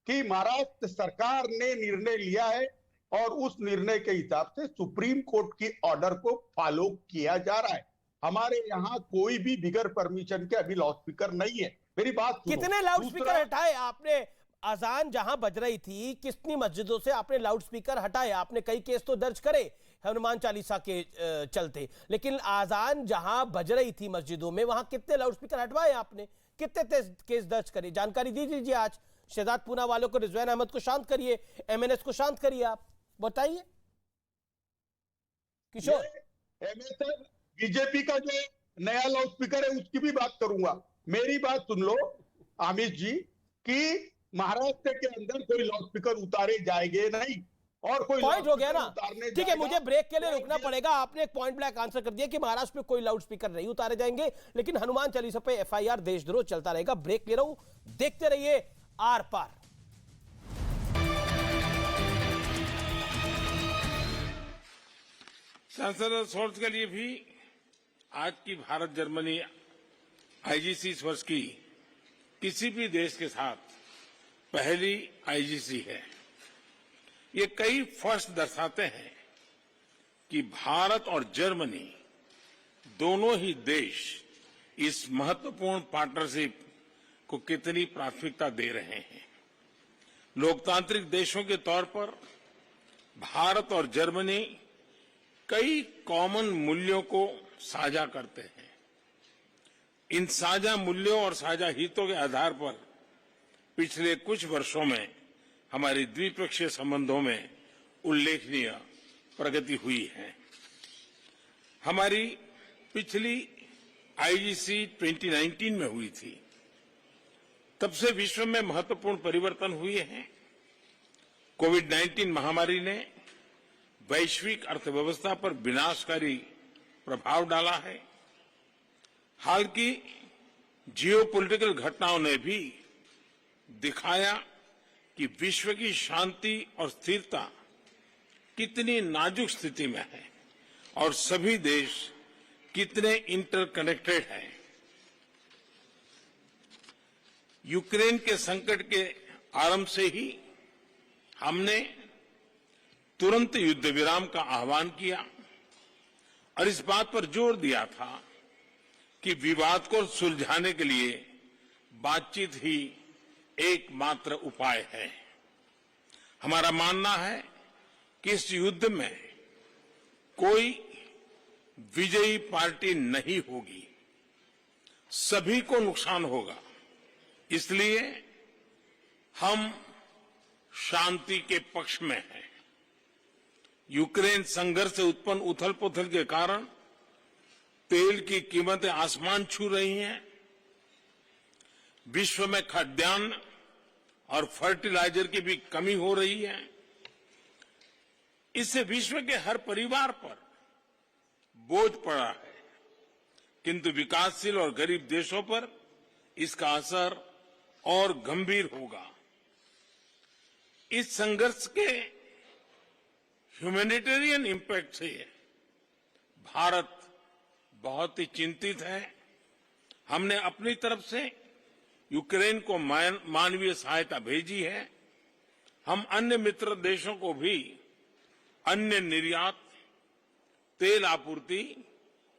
कि महाराष्ट्र सरकार ने निर्णय लिया है और उस निर्णय के हिसाब से सुप्रीम कोर्ट की ऑर्डर को फॉलो किया जा रहा है। हमारे यहाँ कोई भी बिगर परमिशन के अभी लाउड स्पीकर नहीं है। मेरी बात सुनो। कितने लाउड स्पीकर हटाए आपने? अजान जहां बज रही थी, कितनी मस्जिदों से आपने लाउड स्पीकर हटाए? आपने कई केस तो दर्ज करे हनुमान चालीसा के चलते, लेकिन अजान जहां बज रही थी मस्जिदों में, वहां कितने लाउड स्पीकर हटवाए आपने? कितने केस दर्ज करे? जानकारी दी दीजिए आज शहजाद पूना वालों को, रिजवान अहमद को शांत करिए, एमएनएस को शांत करिए। आप बताइए किशोर। बीजेपी का जो नया लाउड स्पीकर है उसकी भी बात करूंगा। मेरी बात सुन लो अमित जी कि महाराष्ट्र के अंदर कोई लाउड स्पीकर उतारे जाएंगे नहीं और कोई पॉइंट हो गया ना। उतारने ठीक है, मुझे ब्रेक के लिए रुकना पड़ेगा। आपने एक पॉइंट ब्लैंक आंसर कर दिया कि महाराष्ट्र में कोई लाउड स्पीकर नहीं उतारे जाएंगे, लेकिन हनुमान चालीसा पे एफआईआर देशद्रोह चलता रहेगा। ब्रेक ले रहा हूं, देखते रहिए आर पार। सांसद सोर्स के लिए भी आज की भारत जर्मनी आईजीसी इस वर्ष की किसी भी देश के साथ पहली आईजीसी है। ये कई फर्स्ट दर्शाते हैं कि भारत और जर्मनी दोनों ही देश इस महत्वपूर्ण पार्टनरशिप को कितनी प्राथमिकता दे रहे हैं। लोकतांत्रिक देशों के तौर पर भारत और जर्मनी कई कॉमन मूल्यों को साझा करते हैं। इन साझा मूल्यों और साझा हितों के आधार पर पिछले कुछ वर्षों में हमारी द्विपक्षीय संबंधों में उल्लेखनीय प्रगति हुई है। हमारी पिछली आईजीसी 2019 में हुई थी। तब से विश्व में महत्वपूर्ण परिवर्तन हुए हैं। कोविड-19 महामारी ने वैश्विक अर्थव्यवस्था पर विनाशकारी प्रभाव डाला है। हाल की जियोपॉलिटिकल घटनाओं ने भी दिखाया कि विश्व की शांति और स्थिरता कितनी नाजुक स्थिति में है और सभी देश कितने इंटरकनेक्टेड हैं। यूक्रेन के संकट के आरंभ से ही हमने तुरंत युद्ध विराम का आह्वान किया और इस बात पर जोर दिया था कि विवाद को सुलझाने के लिए बातचीत ही एकमात्र उपाय है। हमारा मानना है कि इस युद्ध में कोई विजयी पार्टी नहीं होगी, सभी को नुकसान होगा। इसलिए हम शांति के पक्ष में हैं। यूक्रेन संघर्ष से उत्पन्न उथल-पुथल के कारण तेल की कीमतें आसमान छू रही हैं। विश्व में खाद्यान्न और फर्टिलाइजर की भी कमी हो रही है। इससे विश्व के हर परिवार पर बोझ पड़ा है, किंतु विकासशील और गरीब देशों पर इसका असर और गंभीर होगा। इस संघर्ष के ह्यूमैनिटेरियन इम्पैक्ट से भारत बहुत ही चिंतित है। हमने अपनी तरफ से यूक्रेन को मानवीय सहायता भेजी है। हम अन्य मित्र देशों को भी अन्य निर्यात, तेल आपूर्ति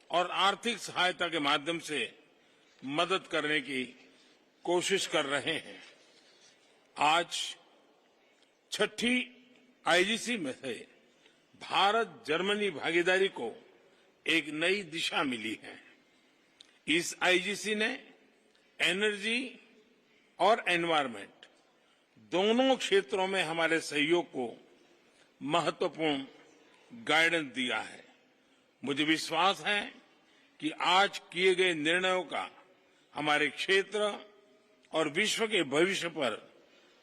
और आर्थिक सहायता के माध्यम से मदद करने की कोशिश कर रहे हैं। आज छठी आईजीसी में से भारत जर्मनी भागीदारी को एक नई दिशा मिली है। इस आईजीसी ने एनर्जी और एनवायरनमेंट दोनों क्षेत्रों में हमारे सहयोग को महत्वपूर्ण गाइडेंस दिया है। मुझे विश्वास है कि आज किए गए निर्णयों का हमारे क्षेत्र और विश्व के भविष्य पर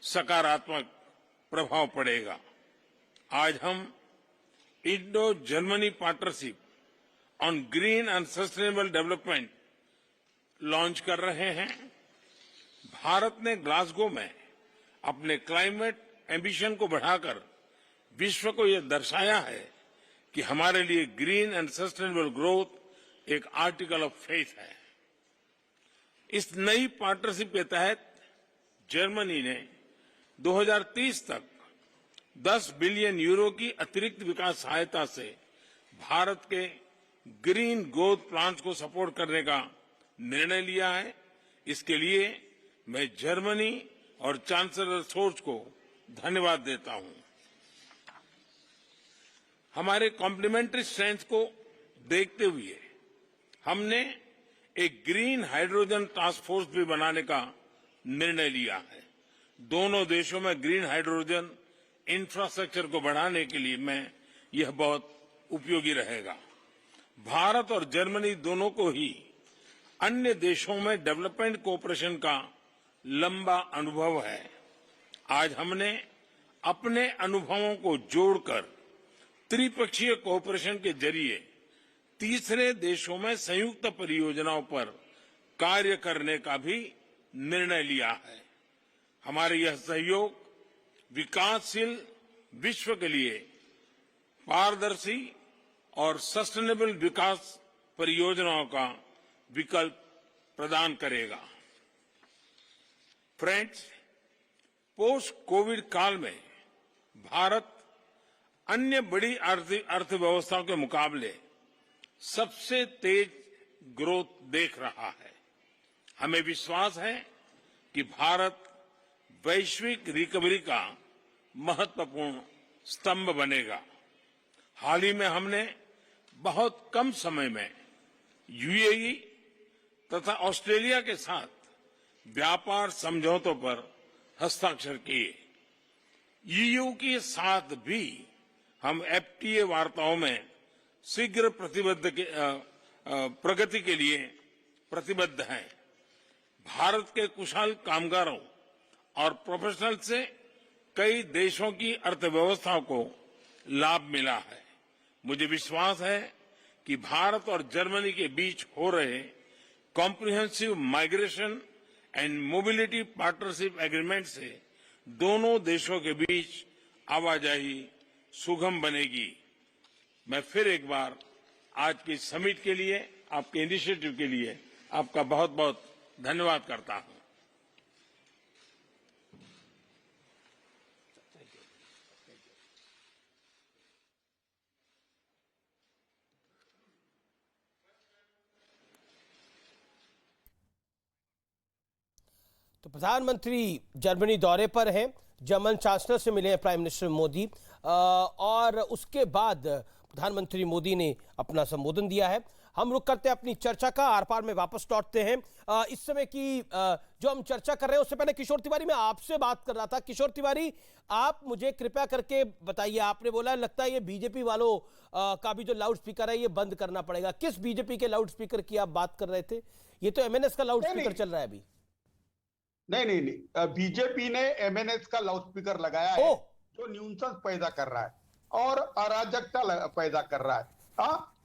सकारात्मक प्रभाव पड़ेगा। आज हम Indo Germany partnership on green and sustainable development launch कर रहे हैं। भारत ने ग्लासगो में अपने क्लाइमेट एम्बिशन को बढ़ाकर विश्व को यह दर्शाया है कि हमारे लिए ग्रीन एंड सस्टेनेबल ग्रोथ एक आर्टिकल ऑफ फेथ है। इस नई पार्टनरशिप के तहत जर्मनी ने 2030 तक 10 बिलियन यूरो की अतिरिक्त विकास सहायता से भारत के ग्रीन ग्रोथ प्लान्स को सपोर्ट करने का निर्णय लिया है। इसके लिए मैं जर्मनी और चांसलर शोर्ज को धन्यवाद देता हूं। हमारे कॉम्प्लीमेंट्री स्ट्रेंथ को देखते हुए हमने एक ग्रीन हाइड्रोजन टास्क फोर्स भी बनाने का निर्णय लिया है, दोनों देशों में ग्रीन हाइड्रोजन इंफ्रास्ट्रक्चर को बढ़ाने के लिए में यह बहुत उपयोगी रहेगा। भारत और जर्मनी दोनों को ही अन्य देशों में डेवलपमेंट कोऑपरेशन का लंबा अनुभव है। आज हमने अपने अनुभवों को जोड़कर त्रिपक्षीय कोऑपरेशन के जरिए तीसरे देशों में संयुक्त परियोजनाओं पर कार्य करने का भी निर्णय लिया है। हमारे यह सहयोग विकासशील विश्व के लिए पारदर्शी और सस्टेनेबल विकास परियोजनाओं का विकल्प प्रदान करेगा। फ्रेंड्स, पोस्ट कोविड काल में भारत अन्य बड़ी अर्थव्यवस्थाओं के मुकाबले सबसे तेज ग्रोथ देख रहा है। हमें विश्वास है कि भारत वैश्विक रिकवरी का महत्वपूर्ण स्तंभ बनेगा। हाल ही में हमने बहुत कम समय में यूएई तथा ऑस्ट्रेलिया के साथ व्यापार समझौतों पर हस्ताक्षर किए। ईयू के साथ भी हम एफटीए वार्ताओं में शीघ्र प्रगति के लिए प्रतिबद्ध हैं। भारत के कुशल कामगारों और प्रोफेशनल से कई देशों की अर्थव्यवस्थाओं को लाभ मिला है। मुझे विश्वास है कि भारत और जर्मनी के बीच हो रहे comprehensive migration and mobility partnership agreement से दोनों देशों के बीच आवाजाही सुगम बनेगी। मैं फिर एक बार आज की समिट के लिए, आपके इनिशिएटिव के लिए आपका बहुत बहुत धन्यवाद करता हूं। तो प्रधानमंत्री जर्मनी दौरे पर हैं, जर्मन चांसलर से मिले हैं प्राइम मिनिस्टर मोदी, और उसके बाद प्रधानमंत्री मोदी ने अपना संबोधन दिया है। हम रुक करते हैं अपनी चर्चा का, आर पार में वापस लौटते हैं। इस समय की जो हम चर्चा कर रहे हैं उससे पहले किशोर तिवारी, मैं आपसे बात कर रहा था। किशोर तिवारी, आप मुझे कृपया करके बताइए, आपने बोला लगता है ये बीजेपी वालों का भी जो लाउड स्पीकर है ये बंद करना पड़ेगा। किस बीजेपी के लाउड स्पीकर की आप बात कर रहे थे? ये तो एमएनएस का लाउड स्पीकर चल रहा है अभी। नहीं, बीजेपी ने एमएनएस का लाउड स्पीकर लगाया है जो न्यूसेंस पैदा कर रहा है और अराजकता पैदा कर रहा है।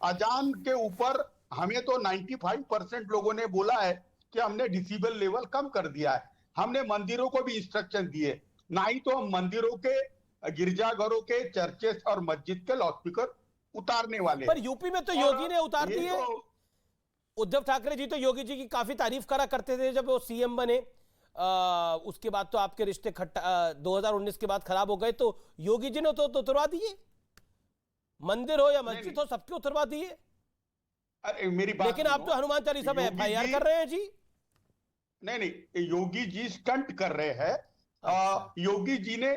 अजान के ऊपर हमें तो 95% लोगों ने बोला है कि हमने डिसिबल लेवल कम कर दिया है। हमने मंदिरों को भी इंस्ट्रक्शन दिए, ना ही तो हम मंदिरों के, गिरजाघरों के, चर्चेस और मस्जिद के लाउड स्पीकर उतारने वाले। पर यूपी में तो योगी ने उतार दिए। उद्धव ठाकरे जी तो योगी जी की काफी तारीफ करा करते थे जब वो सीएम बने। उसके बाद तो आपके रिश्ते 2019 के बाद खराब हो गए, तो योगी जी ने तो उतरवा दिए, मंदिर हो या मस्जिद हो सबके उतरवा दिए। अरे मेरी बात, लेकिन आप तो हनुमान चालीसा पे एफआईआर कर रहे हैं जी। नहीं, योगी जी स्टंट कर रहे हैं। योगी जी ने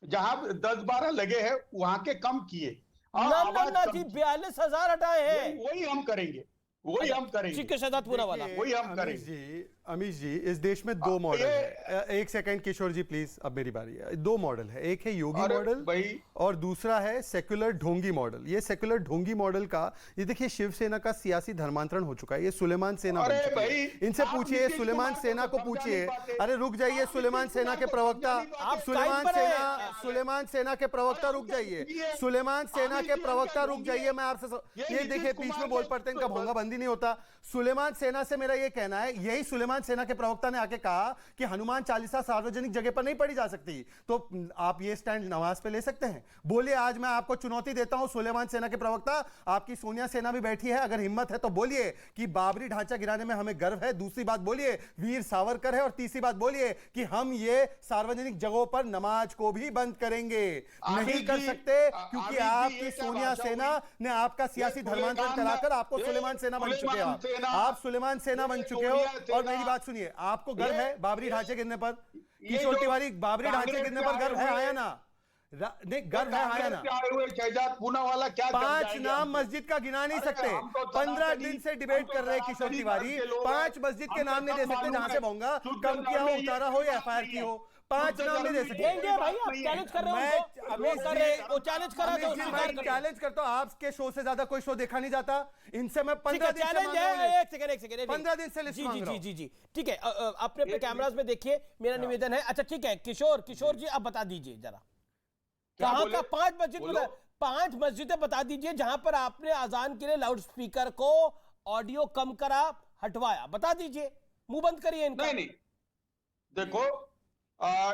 जहां 10-12 लगे हैं वहां के कम किए। ना जी, 42,000 हटाए हैं। वही हम करेंगे, वही हम करेंगे। पूरा वाला वही हम करेंगे। अमीश जी, इस देश में दो मॉडल है। एक सेकंड किशोर जी प्लीज, अब मेरी बारी है। दो मॉडल है, एक है योगी मॉडल और दूसरा है सेक्युलर ढोंगी मॉडल। ये सेक्युलर ढोंगी मॉडल का, ये देखिए शिवसेना का सियासी धर्मांतरण हो चुका है। ये सुलेमान सेना बन चुकी है। इनसे पूछिए, सुलेमान सेना को पूछिए। अरे रुक जाइए, सुलेमान सेना के प्रवक्ता, सुलेमान सेना के प्रवक्ता रुक जाइए, सुलेमान सेना के प्रवक्ता रुक जाइए। मैं आपसे ये देखिए बीच में बोल पड़ते हैं, इनका भोंगा बंदी नहीं होता। सुलेमान सेना से मेरा ये कहना है, यही सुलेमान सेना के प्रवक्ता ने आके कहा कि हनुमान चालीसा सार्वजनिक जगह पर नहीं पढ़ी जा सकती। तो आप ये स्टैंड नमाज पे ले सकते हैं? बोलिए, आज मैं आपको चुनौती देता हूं सुलेमान सेना के प्रवक्ता, आपकी सोनिया सेना भी बैठी है, अगर हिम्मत है तो बोलिए कि बाबरी ढांचा गिराने में हमें गर्व है। दूसरी बात बोलिए वीर सावरकर है, और तीसरी बात बोलिए कि हम ये सार्वजनिक जगहों पर नमाज को भी बंद करेंगे। नहीं कर सकते क्योंकि आपकी सोनिया सेना ने आपका सियासी धर्मांतरण कराकर आपको सुलेमान सेना बन चुके हो। आप सुलेमान सेना बन चुके हो। और मेरी बात सुनिए, आपको गर्व है बाबरी ढांचे गिरने पर? किशोर तिवारी, बाबरी ढांचे गिरने पर गर्व है, आया ना? नहीं, गर्व है, आया ना? पूना वाला क्या 5 नाम मस्जिद का गिना नहीं सकते। 15 दिन से डिबेट कर रहे हैं किशोर तिवारी, 5 मस्जिद के नाम नहीं दे सकते जहां से भोंगा कम किया हो, उतारा हो या एफआईआर की हो। 5 नाम नहीं दे सकते। देंगे भाई, आप चैलेंज कर रहे हो उनको। वो कर रहे, वो चैलेंज करा तो स्वीकार कर। चैलेंज करता हूं, आपके शो से ज्यादा कोई शो देखा नहीं जाता। इनसे मैं 15 दिन से चैलेंज है। एक सेकंड 15 दिन से लिस्ट जी मांग जी रहा हूं। जी जी ठीक है, अपने अपने कैमरास में देखिए, मेरा निवेदन है। अच्छा ठीक है, किशोर जी आप बता दीजिए जरा, कहां का 5 मस्जिद, 5 मस्जिदें बता दीजिए जहां पर आपने अजान के लिए लाउड स्पीकर को ऑडियो कम करा, हटवाया, बता दीजिए। मुंह बंद करिए इनका। नहीं देखो,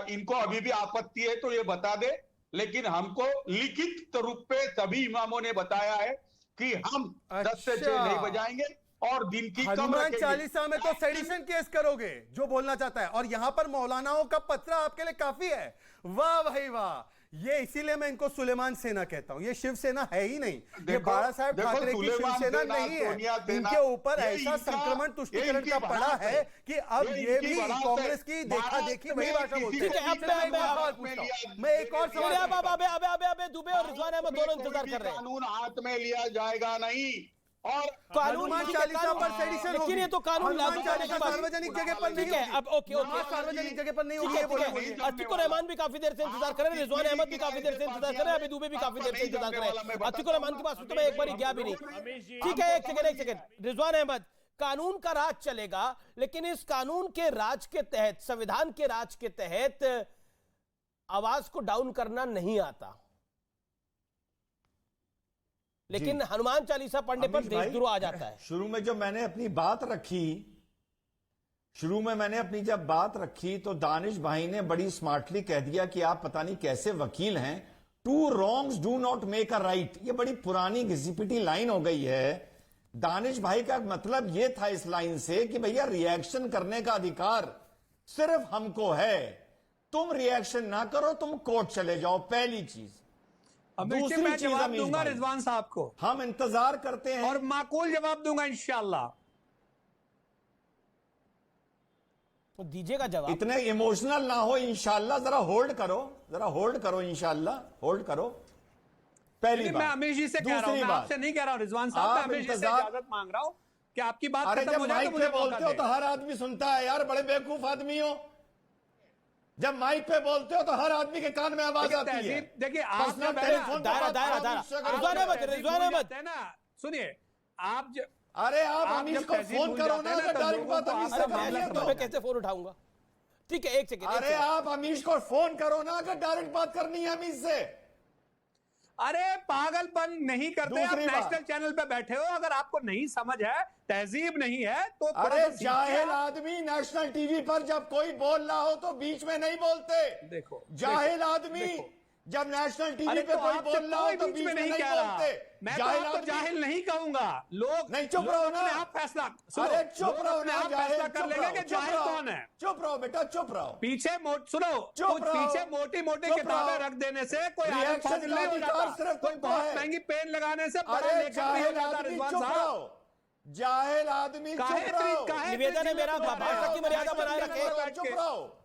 इनको अभी भी आपत्ति है तो ये बता दे, लेकिन हमको लिखित रूप पे सभी इमामों ने बताया है कि हम 10 से 6 नहीं बजाएंगे और दिन की कम हनुमान रखेंगे। चालीसा में तो सेडिशन केस करोगे, जो बोलना चाहता है, और यहां पर मौलानाओं का पत्र आपके लिए काफी है। वाह भाई वाह, ये इसीलिए मैं इनको सुलेमान सेना कहता हूं। ये शिवसेना है ही नहीं, ये बाला साहब ठाकरे की शिवसेना नहीं है। इनके ऊपर ऐसा संक्रमण तुष्टिकरण का पड़ा है कि अब ये भी कांग्रेस की देखा देखी वही भाषा बोलते हैं। मैं एक और सवाल, अबे दुबे और रिजवान अहमद दोनों इंतजार कर रहे हैं। कानून हाथ में लिया जाएगा नहीं, और कानून चालीसा पर सेडिशन लेकिन ये तो कानून लागू करने के बाद सार्वजनिक जगह पर नहीं है। अब ओके सार्वजनिक जगह पर नहीं होगी। अतिकुर रहमान भी काफी देर से इंतजार कर रहे हैं, रिजवान अहमद भी काफी देर से इंतजार कर रहे हैं, अभी दुबे भी काफी देर से इंतजार कर रहे हैं। अतिकुर रहमान के पास तो मैं एक बार गया भी नहीं। ठीक है, एक सेकंड रिजवान अहमद, कानून का राज चलेगा, लेकिन इस कानून के राज के तहत, संविधान के राज के तहत आवाज को डाउन करना नहीं आता, लेकिन हनुमान चालीसा पढ़ने पर देशद्रोह आ जाता है। शुरू में जब मैंने अपनी बात रखी तो दानिश भाई ने बड़ी स्मार्टली कह दिया कि आप पता नहीं कैसे वकील हैं। 2 wrongs do not make a right, ये बड़ी पुरानी घिसी-पिटी लाइन हो गई है। दानिश भाई का मतलब ये था इस लाइन से कि भैया रिएक्शन करने का अधिकार सिर्फ हमको है, तुम रिएक्शन ना करो, तुम कोर्ट चले जाओ, पहली चीज। दूसरी मैं जवाब दूंगा रिजवान साहब को, हम इंतजार करते हैं और माकूल जवाब दूंगा इंशाल्लाह। तो दीजिएगा जवाब। इतने इमोशनल ना हो, इंशाल्लाह जरा होल्ड करो, इंशाल्लाह होल्ड करो। पहली बात मैं अमीर जी से कह रहा हूं, मैं आपसे नहीं कह रहा हूं रिजवान साहब, मैं अमीर जी से इजाजत मांग रहा हूं कि आपकी बात खत्म हो जाए तो मुझे बोलते हो तो हर आदमी सुनता है यार, बड़े बेवकूफ आदमी हो। जब माइक पे बोलते हो तो हर आदमी के कान में आवाज आती है। देखिए आपने रिजवान अहमद है ना, सुनिए आप अरे आप अमीश को फोन करो ना, डायरेक्ट बात अमीश से करिए। मैं कैसे फोन उठाऊंगा? ठीक है, एक सेकंड। अरे आप अमीश को फोन करो ना, अगर डायरेक्ट बात करनी है अमीश से। अरे पागलपन नहीं करते, आप नेशनल चैनल पे बैठे हो, अगर आपको नहीं समझ है, तहजीब नहीं है तो अरे जाहिल आदमी नेशनल टीवी पर जब कोई बोल रहा हो तो बीच में नहीं बोलते। देखो जाहिल आदमी जब नेशनल टीवी पे कोई बोल रहा हो तो बीच में नहीं बोलते। मैं तो जाहिल नहीं कहूंगा, लोग नहीं, चुप रहो ना, आप फैसला, अरे चुप रहो ना, आप फैसला कर लेंगे कि जाहिल कौन है। चुप रहो बेटा, चुप रहो। पीछे पीछे मोटी मोटी किताबें रख देने से कोई आलम फाजिल नहीं हो जाता, सिर्फ कोई बहुत महंगी पेन लगाने से बड़ा लेखक नहीं हो जाता। रिजवान साहब, जाहिल आदमी चुप रहो। निवेदन है मेरा, भाषा की मर्यादा बनाए रखे। चुप रहो।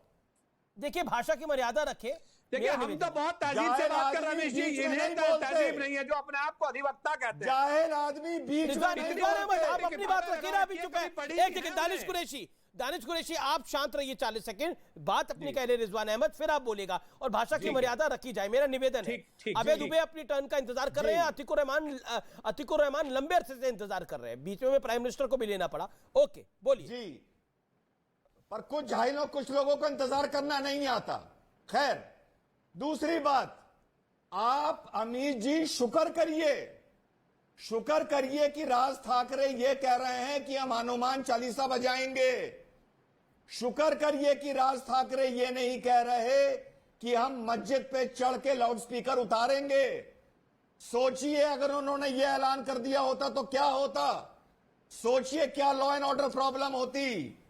देखिए, भाषा की मर्यादा रखे। देखिए हम तो बहुत तहजीब से बात कर रहे हैं रमेश जी, इन्हें तहजीब नहीं है जो अपने आप को अधिवक्ता कहते हैं। जाहिल आदमी बीच में आप अपनी बात रखिए ना, अभी चुप है। एक सेकंड, दानिश कुरैशी आप शांत रहिए 40 सेकंड, बात अपनी कह रहे रिजवान अहमद, फिर आप बोलेगा, और भाषा की मर्यादा रखी जाए, मेरा निवेदन है। अबे दुबे अपनी टर्न का इंतजार कर रहे हैं, अतिकुर रहमान लंबे अरसे से इंतजार कर रहे हैं, बीच में प्राइम मिनिस्टर को भी लेना पड़ा। ओके बोलिए जी। पर कुछ जाहिलों, कुछ लोगों को इंतजार करना नहीं आता। खैर, दूसरी बात, आप अमीर जी शुक्र करिए कि राज ठाकरे ये कह रहे हैं कि हम हनुमान चालीसा बजाएंगे। शुक्र करिए कि राज ठाकरे ये नहीं कह रहे कि हम मस्जिद पे चढ़ के लाउड स्पीकर उतारेंगे। सोचिए अगर उन्होंने ये ऐलान कर दिया होता तो क्या होता, सोचिए क्या लॉ एंड ऑर्डर प्रॉब्लम होती।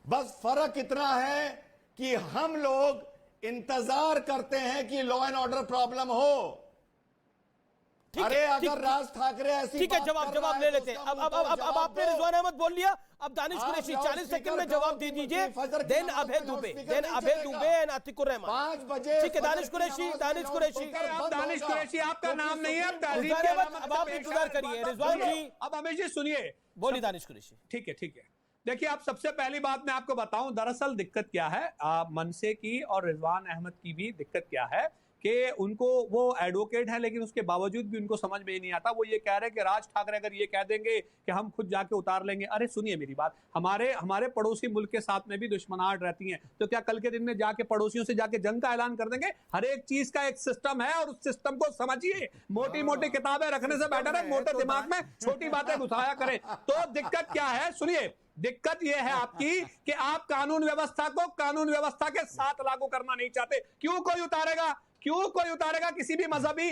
बस फर्क इतना है कि हम लोग इंतजार करते हैं कि लॉ एंड ऑर्डर प्रॉब्लम हो। अरे अगर राज ठाकरे ऐसी ठीक है, जवाब ले लेते हैं। अब आपने रिजवान अहमद बोल लिया, अब दानिश कुरैशी 40 सेकंड में जवाब दे दीजिए। Then Abhay Dubey and Atiqur Rahman. 5 बजे ठीक है, दानिश कुरैशी आपका नाम नहीं है, अब आप इंतजार करिए। रिजवान जी, अब अमीर जी सुनिए, बोलिए दानिश कुरैशी। ठीक है देखिए, आप सबसे पहली बात मैं आपको बताऊं, दरअसल दिक्कत क्या है, मनसे की और रिजवान अहमद की भी दिक्कत क्या है कि उनको, वो एडवोकेट है लेकिन उसके बावजूद भी उनको समझ में ही नहीं आता। वो ये कह रहे हैं कि राज ठाकरे अगर ये कह देंगे कि हम खुद जाके उतार लेंगे, अरे सुनिए मेरी बात, हमारे पड़ोसी मुल्क के साथ में भी दुश्मनाहट रहती है, तो क्या कल के दिन में जाके पड़ोसियों से जाके जंग का ऐलान कर देंगे? हर एक चीज का एक सिस्टम है और उस सिस्टम को समझिए। मोटी मोटी किताबें रखने से बेटर है मोटे दिमाग में छोटी बातें घुसाया करें। तो दिक्कत क्या है, सुनिए, दिक्कत यह है आपकी कि आप कानून व्यवस्था को कानून व्यवस्था के साथ लागू करना नहीं चाहते। क्यों कोई उतारेगा किसी भी मजहबी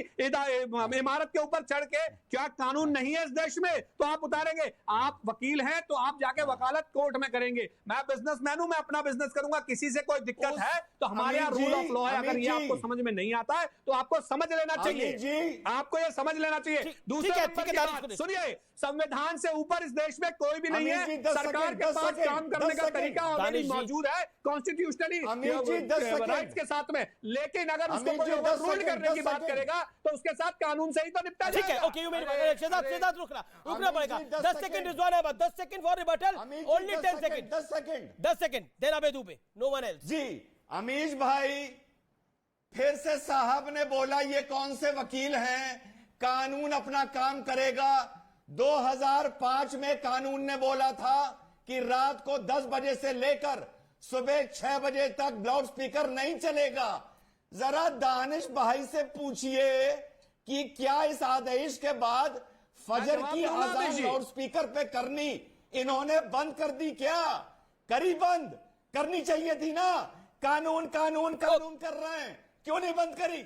इमारत के ऊपर चढ़ के? क्या कानून नहीं है इस देश में तो आप उतारेंगे? आप वकील हैं तो आप जाके वकालत कोर्ट में करेंगे। मैं बिजनेसमैन हूं, मैं अपना बिजनेस करूंगा। किसी से कोई दिक्कत है तो हमारे यहाँ रूल ऑफ लॉ है। अगर ये आपको समझ में नहीं आता है तो आपको समझ लेना चाहिए, आपको ये समझ लेना चाहिए। दूसरे नंबर की बात सुनिए, संविधान से ऊपर इस देश में कोई भी नहीं है। सरकार के पास काम करने का तरीका ऑलरेडी मौजूद है कॉन्स्टिट्यूशनली राइट्स के साथ में, लेकिन अगर उसको कोई ओवररूल करने की बात करेगा तो उसके साथ कानून से ही तो निपटा जाएगा। ठीक है, ओके, शहजाद रुकना पड़ेगा। 10 second Rizwan Ahmad, 10 second for rebuttal, only 10 second, 10 second, then Abhay Dubey, no one else. जी अमीश भाई, फिर से साहब ने बोला ये कौन से वकील हैं, कानून अपना काम करेगा। 2005 में कानून ने बोला था कि रात को 10 बजे से लेकर सुबह 6 बजे तक लाउड स्पीकर नहीं चलेगा। जरा दानिश भाई से पूछिए कि क्या इस आदेश के बाद फजर की अजान लाउड स्पीकर पे करनी इन्होंने बंद कर दी? क्या करी बंद? करनी चाहिए थी ना। कानून कानून कानून कर रहे हैं, क्यों नहीं बंद करी?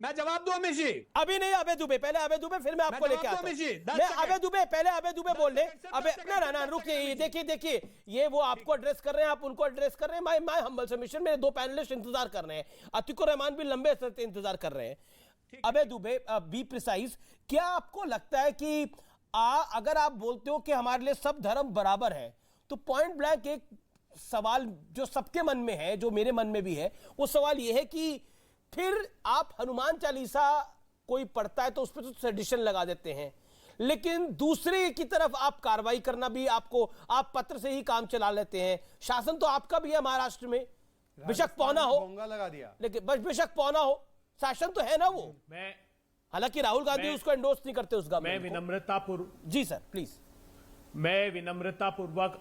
मैं जवाब दूं अमीश जी? अभी नहीं, अबे दुबे, पहले अबे दुबे, फिर मैं आपको लेके आता हूं। मैं अबे दुबे, पहले अबे दुबे बोल रहे। अबे ना रुकिए, देखिए ये वो आपको एड्रेस कर रहे हैं, आप उनको एड्रेस कर रहे हैं। माय हम्बल सबमिशन, मेरे 2 पैनलिस्ट इंतजार कर रहे हैं, अतीकुर रहमान भी लंबे समय से इंतजार कर रहे हैं। अबे दुबे, बी प्रिसाइज, क्या आपको लगता है कि अगर आप बोलते हो कि हमारे लिए सब धर्म बराबर है, तो पॉइंट ब्लैंक एक सवाल जो सबके मन में है, जो मेरे मन में भी है, वो सवाल ये है कि फिर आप हनुमान चालीसा कोई पढ़ता है तो उस पर तो सेडिशन लगा देते हैं, लेकिन दूसरे की तरफ आप कार्रवाई करना भी आप पत्र से ही काम चला लेते हैं। शासन तो आपका भी है महाराष्ट्र में, बेशक पौना हो, लगा दिया, लेकिन बेशक पौना हो, शासन तो है ना वो। हालांकि राहुल गांधी उसको एंडोर्स नहीं करते उस गवर्नमेंट को। जी सर प्लीज। मैं विनम्रतापूर्वक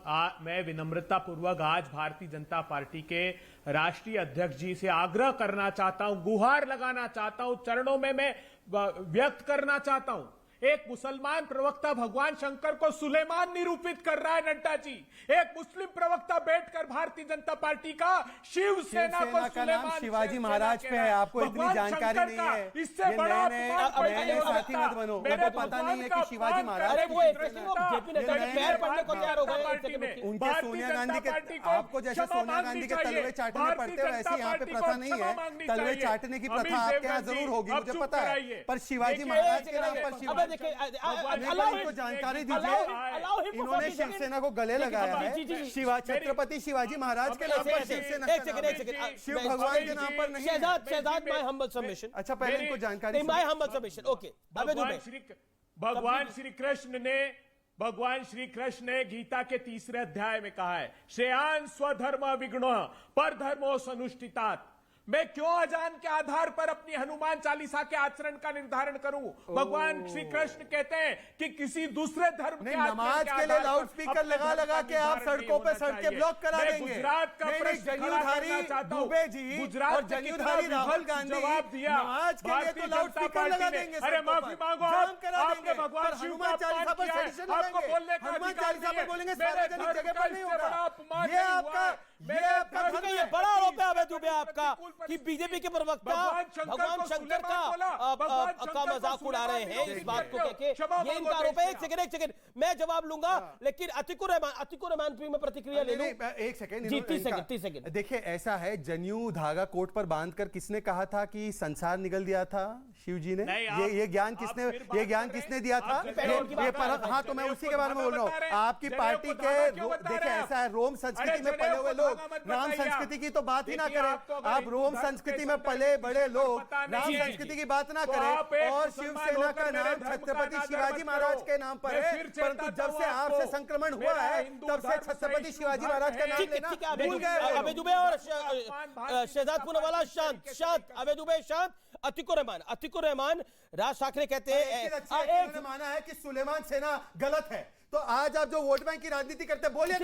आज भारतीय जनता पार्टी के राष्ट्रीय अध्यक्ष जी से आग्रह करना चाहता हूं, गुहार लगाना चाहता हूं, चरणों में मैं व्यक्त करना चाहता हूं। एक मुसलमान प्रवक्ता भगवान शंकर को सुलेमान निरूपित कर रहा है नड्डा जी। एक मुस्लिम प्रवक्ता बैठकर भारतीय जनता पार्टी का शिवसेना को नाम शिवाजी महाराज पे है। आपको इतनी जानकारी नहीं है, इससे बड़ा साथी मत बनो, मेरे पता नहीं है कि शिवाजी महाराज उनके सोनिया गांधी के, आपको जैसे सोनिया गांधी के तलवे चाटने पड़ते हैं वैसे यहाँ पे प्रथा नहीं है। तलवे चाटने की प्रथा आपके यहाँ जरूर होगी, मुझे पता है, पर शिवाजी महाराज के नाम पर शिवाजी को जानकारी दीजिए। इन्होंने शिवसेना को गले लगाया है, छत्रपति शिवाजी महाराज के नाम पर शिवसेना, शिव भगवान के नाम पर नहीं। Shahzad my humble submission. अच्छा पहले इनको जानकारी, माय हम्बल सबमिशन, ओके। भगवान श्री कृष्ण ने गीता के 3 अध्याय में कहा है, श्रेयान स्वधर्म विगुणो परधर्मो सनुष्ठितात। मैं क्यों अजान के आधार पर अपनी हनुमान चालीसा के आचरण का निर्धारण करूं? भगवान श्री कृष्ण कहते हैं कि किसी दूसरे धर्म के नमाज के लिए लाउड स्पीकर लगा के आप सड़कों पे सड़कें ब्लॉक करा देंगे। गुजरात का जनेऊधारी दुबे जी और जनेऊधारी राहुल गांधी नमाज के लिए तो लाउड स्पीकर लगा देंगे। अरे माफी मांगो, आपने भगवान शिव का अपमान किया है, आपको बोलने का हनुमान चालीसा पे बोलेंगे, सार्वजनिक जगह पर नहीं होगा। ये आपका बड़ा आरोप है दुबे आपका कि बीजेपी के प्रवक्ता भगवान शंकर का मजाक उड़ा रहे हैं इस बात को कहके। ये इनका आरोप है। एक सेकंड मैं जवाब लूंगा, लेकिन अतीकुर रहमान पे मैं प्रतिक्रिया ले लूं। एक सेकंड, 30 सेकंड। देखिए ऐसा है, जनेऊ धागा कोट पर बांधकर किसने कहा था कि संसार निगल दिया था? शिव जी ने। ये ज्ञान किसने दिया था? ये हाँ, तो मैं उसी के बारे में बोल रहा हूँ। आपकी पार्टी के, देखिए ऐसा है, रोम संस्कृति में पले हुए लोग राम संस्कृति की तो बात ही ना करें। आप रोम संस्कृति में पले बड़े लोग राम संस्कृति की बात ना करें, और शिवसेना का नाम छत्रपति शिवाजी महाराज के नाम पर है, परंतु जब से आपसे संक्रमण हुआ है तब से छत्रपति शिवाजी महाराज का नाम लेना भूल गए। अबे दुबे और शहजाद पूनावाला शांत शांत, अबे दुबे शांत। अतिकुर रहमान राज ठाकरे कहते हैं माना है कि सुलेमान सेना गलत है, तो आज आप जो वोट बैंक की राजनीति करते हैं, बोलिए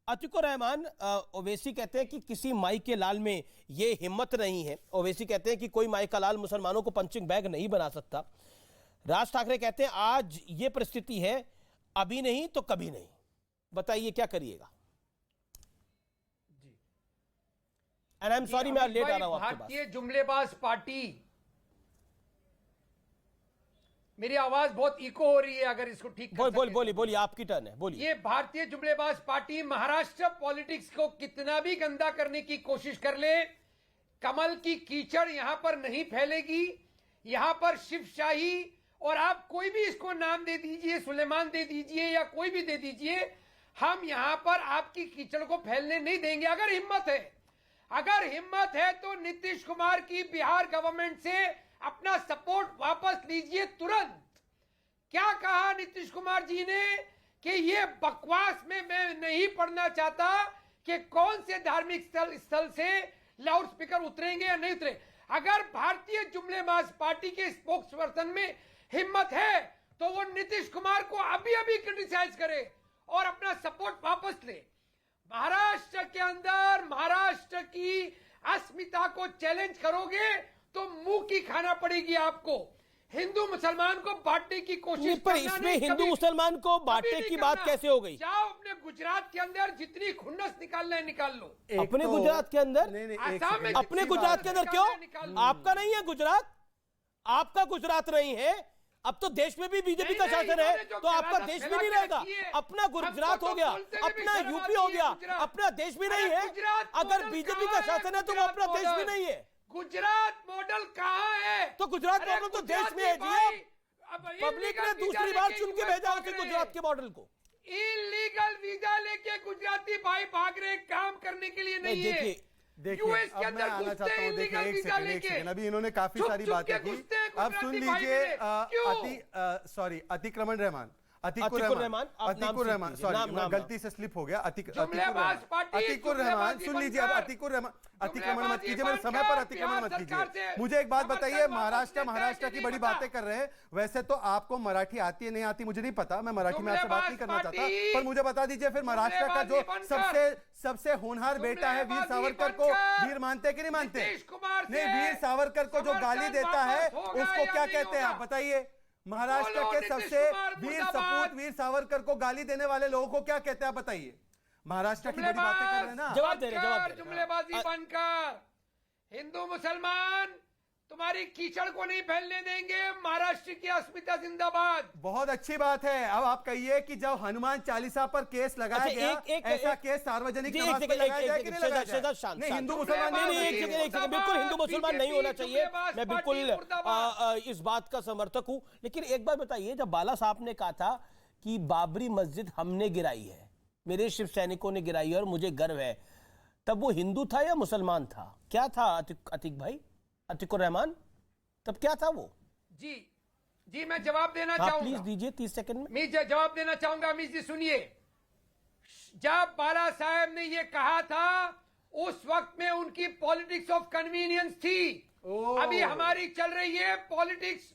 अतिकुर रहमान ओवैसी कहते हैं कि किसी माई के लाल में ये हिम्मत नहीं है। ओवैसी कहते हैं कि कोई माई का लाल मुसलमानों को पंचिंग बैग नहीं बना सकता। राज ठाकरे कहते हैं आज ये परिस्थिति है, अभी नहीं तो कभी नहीं। बताइए क्या करिएगा? एंड आई एम सॉरी मैं लेट आ रहा हूं आपके पास। भारतीय जुमलेबाज पार्टी, मेरी आवाज बहुत इको हो रही है, अगर इसको ठीक बोलिए आपकी टर्न है, बोलिए। ये भारतीय जुमलेबाज पार्टी महाराष्ट्र पॉलिटिक्स को कितना भी गंदा करने की कोशिश कर ले, कमल की कीचड़ यहां पर नहीं फैलेगी। यहां पर शिवशाही, और आप कोई भी इसको नाम दे दीजिए, सुलेमान दे दीजिए या कोई भी दे दीजिए, हम यहां पर आपकी कीचड़ को फैलने नहीं देंगे। अगर हिम्मत है तो नीतीश कुमार की बिहार गवर्नमेंट से अपना सपोर्ट वापस लीजिए तुरंत। क्या कहा नीतीश कुमार जी ने कि ये बकवास में मैं नहीं पढ़ना चाहता कि कौन से धार्मिक स्थल से लाउड स्पीकर उतरेंगे या नहीं उतरे। अगर भारतीय जुमलेबाज पार्टी के स्पोक्स पर्सन में हिम्मत है तो वो नीतीश कुमार को अभी क्रिटिसाइज करे और अपना सपोर्ट वापस ले। महाराष्ट्र के अंदर महाराष्ट्र की अस्मिता को चैलेंज करोगे तो मुंह की खाना पड़ेगी आपको। हिंदू मुसलमान को बांटने की कोशिश पर इसमें हिंदू मुसलमान को बांटने की बात कैसे हो गई? जाओ अपने गुजरात के अंदर जितनी खुन्नस निकालना है निकाल लो। अपने गुजरात के अंदर? आसाम में अपने गुजरात के अंदर क्यों? आपका नहीं है गुजरात? आपका गुजरात नहीं है? अब तो देश में भी बीजेपी का शासन है, तो आपका देश भी नहीं रहेगा। अपना गुजरात हो गया, अपना यूपी हो गया, अपना देश भी नहीं है। अगर बीजेपी का शासन है तो वो अपना देश भी नहीं है। गुजरात मॉडल कहाँ है? तो गुजरात मॉडल तो देश में है जी। पब्लिक ने दूसरी बार चुन के भेजा उसे गुजरात के मॉडल को। इलीगल वीजा लेके गुजराती भाई भाग रहे, काम करने के लिए नहीं है। देखिए अब मैं आना चाहता हूँ, देखिए एक सेकंड, अभी इन्होंने काफी सारी बातें की। अब सुन लीजिए अतिक्रमण रहमान, अतिकुर रहमान, सॉरी गलती से स्लिप हो गया। अतिकुर रहमान सुन लीजिए। अब अतिकुर रहमान, अतिक्रमण मत कीजिए, मेरे समय पर अतिक्रमण मत कीजिए। मुझे एक बात बताइए, महाराष्ट्र की बड़ी बातें कर रहे हैं। वैसे तो आपको मराठी आती है नहीं आती मुझे नहीं पता, मैं मराठी में आपसे बात नहीं करना चाहता, पर मुझे बता दीजिए फिर महाराष्ट्र का जो सबसे होनहार बेटा है वीर सावरकर को वीर मानते कि नहीं मानते? नहीं, वीर सावरकर को जो गाली देता है उसको क्या कहते हैं आप बताइए? महाराष्ट्र के सबसे वीर सपूत वीर सावरकर को गाली देने वाले लोगों को क्या कहते हैं आप बताइए? महाराष्ट्र की बड़ी बातें कर रहे हैं ना। जवाब दे रहे। जुमलेबाजी बनकर हिंदू मुसलमान तुम्हारी कीचड़ को नहीं फैलने देंगे। महाराष्ट्र की अस्मिता जिंदाबाद। बहुत अच्छी बात है। अब आप कहिए कि जब हनुमान चालीसा पर केस लगाया गया, ऐसा केस सार्वजनिक नमाज पर लगाया जाए कि नहीं लगाया जाए? नहीं, हिंदू मुसलमान बिल्कुल हिंदू मुसलमान नहीं होना चाहिए। मैं बिल्कुल इस बात का समर्थक हूं। लेकिन एक बात बताइए, जब बाला साहब ने कहा था कि बाबरी मस्जिद हमने गिराई है, मेरे शिव सैनिकों ने गिराई है और मुझे गर्व है, तब वो हिंदू था या मुसलमान था? क्या था अतिक भाई, अतिकुर रहमान, तब क्या था वो? जी मैं जवाब देना चाहूंगा। प्लीज दीजिए 30 सेकंड में। मैं जवाब देना चाहूंगा। अमित जी सुनिए, जब बाला साहब ने ये कहा था उस वक्त में उनकी पॉलिटिक्स ऑफ कन्वीनियंस थी। अभी हमारी चल रही है पॉलिटिक्स,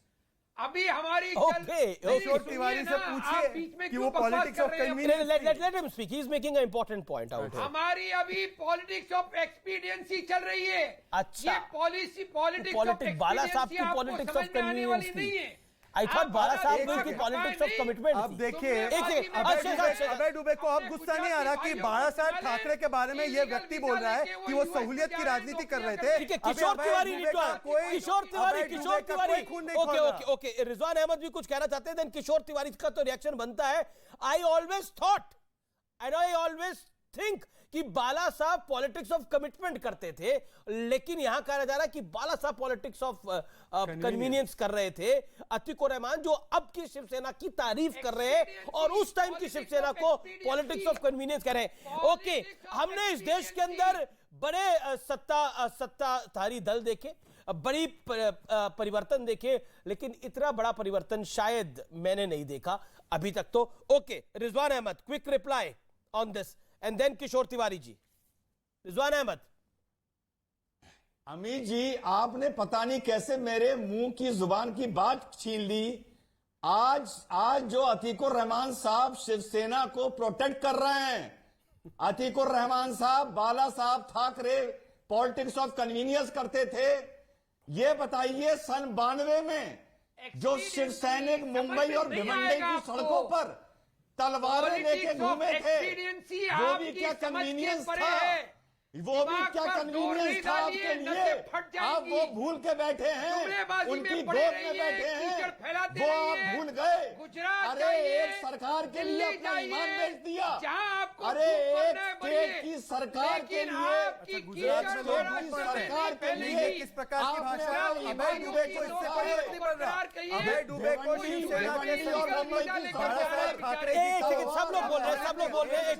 अभी हमारी किशोर तिवारी से पूछिए कि वो politics of convenience. Let him speak, he is making a important point out. हमारी अभी पॉलिटिक्स ऑफ एक्सपीडियंसी चल रही है। अच्छा, ये पॉलिटिक्स ऑफ बाला साहब की पॉलिटिक्स ऑफ कन्वीनियंस नहीं है। आई थॉट बाला साहब की पॉलिटिक्स ऑफ कमिटमेंट। अब देखिए अभय दुबे को अब गुस्सा नहीं आ रहा कि बाला साहब ठाकरे के बारे में ये व्यक्ति बोल रहा है कि वो सहूलियत की राजनीति कर रहे थे। किशोर तिवारी ओके, रिजवान अहमद भी कुछ कहना चाहते हैं, देन किशोर तिवारी का तो रिएक्शन बनता है। आई ऑलवेज थिंक कि बाला साहब पॉलिटिक्स ऑफ कमिटमेंट करते थे, लेकिन यहां कहा जा रहा है कि बाला साहब पॉलिटिक्स ऑफ कन्वीनियंस कर रहे थे। अतीकुर रहमान जो अब की शिवसेना की तारीफ कर रहे हैं और उस टाइम की शिवसेना को पॉलिटिक्स ऑफ कन्वीनियंस कह रहे हैं। ओके, हमने इस देश के अंदर बड़े सत्ताधारी दल देखे, बड़ी परिवर्तन देखे, लेकिन इतना बड़ा परिवर्तन शायद मैंने नहीं देखा अभी तक तो। Okay, Rizwan Ahmed, quick reply on this and then Kishore Tiwari ji. Rizwan Ahmed. Amit ji, आपने पता नहीं कैसे मेरे मुंह की जुबान की बात छीन ली। आज जो अतीकुर रहमान साहब शिवसेना को प्रोटेक्ट कर रहे हैं, अतीकुर रहमान साहब बाला साहब ठाकरे पॉलिटिक्स ऑफ कन्वीनियंस करते थे। ये बताइए, सन 92 में जो शिव सैनिक मुंबई और भिवंडी की सड़कों पर तलवारें लेके घूमे थे, वो भी क्या कन्वीनियंस था? वो भी क्या कन्वीनियंस था आपके लिए? आप वो भूल के बैठे हैं, उनकी गोद में बैठे हैं, वो आप भूल गए। अरे एक सरकार के लिए अपना ईमान बेच दिया। अरे एक स्टेट की सरकार के लिए, गुजरात में लोग सरकार के लिए किस प्रकार की भाषा? अभय दुबे को इससे परिवर्तन बन रहा, अभय दुबे को शिवसेना के सब लोग बोल रहे हैं, सब लोग बोल रहे हैं।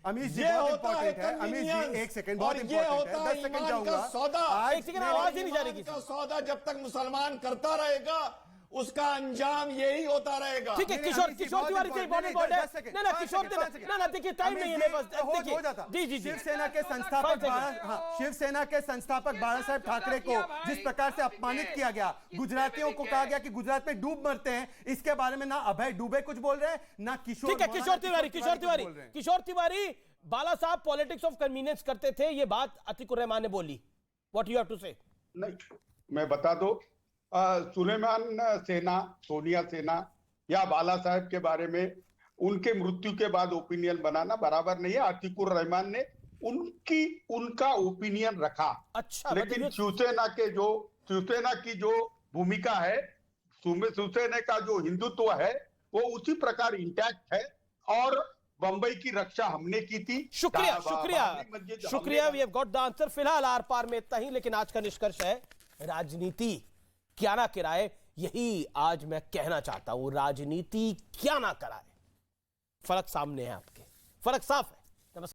अमीश जी बहुत इंपॉर्टेंट है। अमीश जी एक सेकंड, बहुत इंपॉर्टेंट है, 10 सेकंड जाऊंगा। आवाज ही नहीं जा रही। सौदा जब तक मुसलमान करता रहेगा उसका अंजाम यही होता रहेगा। ठीक है, किशोर तिवारी से इम्पोर्टेंट पॉइंट है। ना किशोर ना देखिए, टाइम नहीं है मेरे पास। हो जाता। जी शिवसेना के संस्थापक बाला साहब ठाकरे को जिस प्रकार से अपमानित किया गया, गुजरातियों को कहा गया कि गुजरात में डूब मरते हैं, इसके बारे में ना अभय दुबे कुछ बोल रहे हैं, ना किशोर। ठीक है, किशोर तिवारी बाला साहब पॉलिटिक्स ऑफ कन्वीनियंस करते थे, ये बात अतीकुर रहमान ने बोली। व्हाट यू हैव टू से? नहीं, मैं बता दो, सुलेमान सेना, सोनिया सेना या बाला साहब के बारे में उनके मृत्यु के बाद ओपिनियन बनाना बराबर नहीं है। अतीकुर रहमान ने उनका ओपिनियन रखा। अच्छा, लेकिन शिवसेना की जो भूमिका है, शिवसेना का जो हिंदुत्व है, वो उसी प्रकार इंटैक्ट है और बंबई की रक्षा हमने की थी। शुक्रिया। We have got the answer. फिलहाल आर पार में इतना ही, लेकिन आज का निष्कर्ष है, राजनीति क्या ना कराए, यही आज मैं कहना चाहता हूं। राजनीति क्या ना कराए, फर्क सामने है, आपके फर्क साफ है।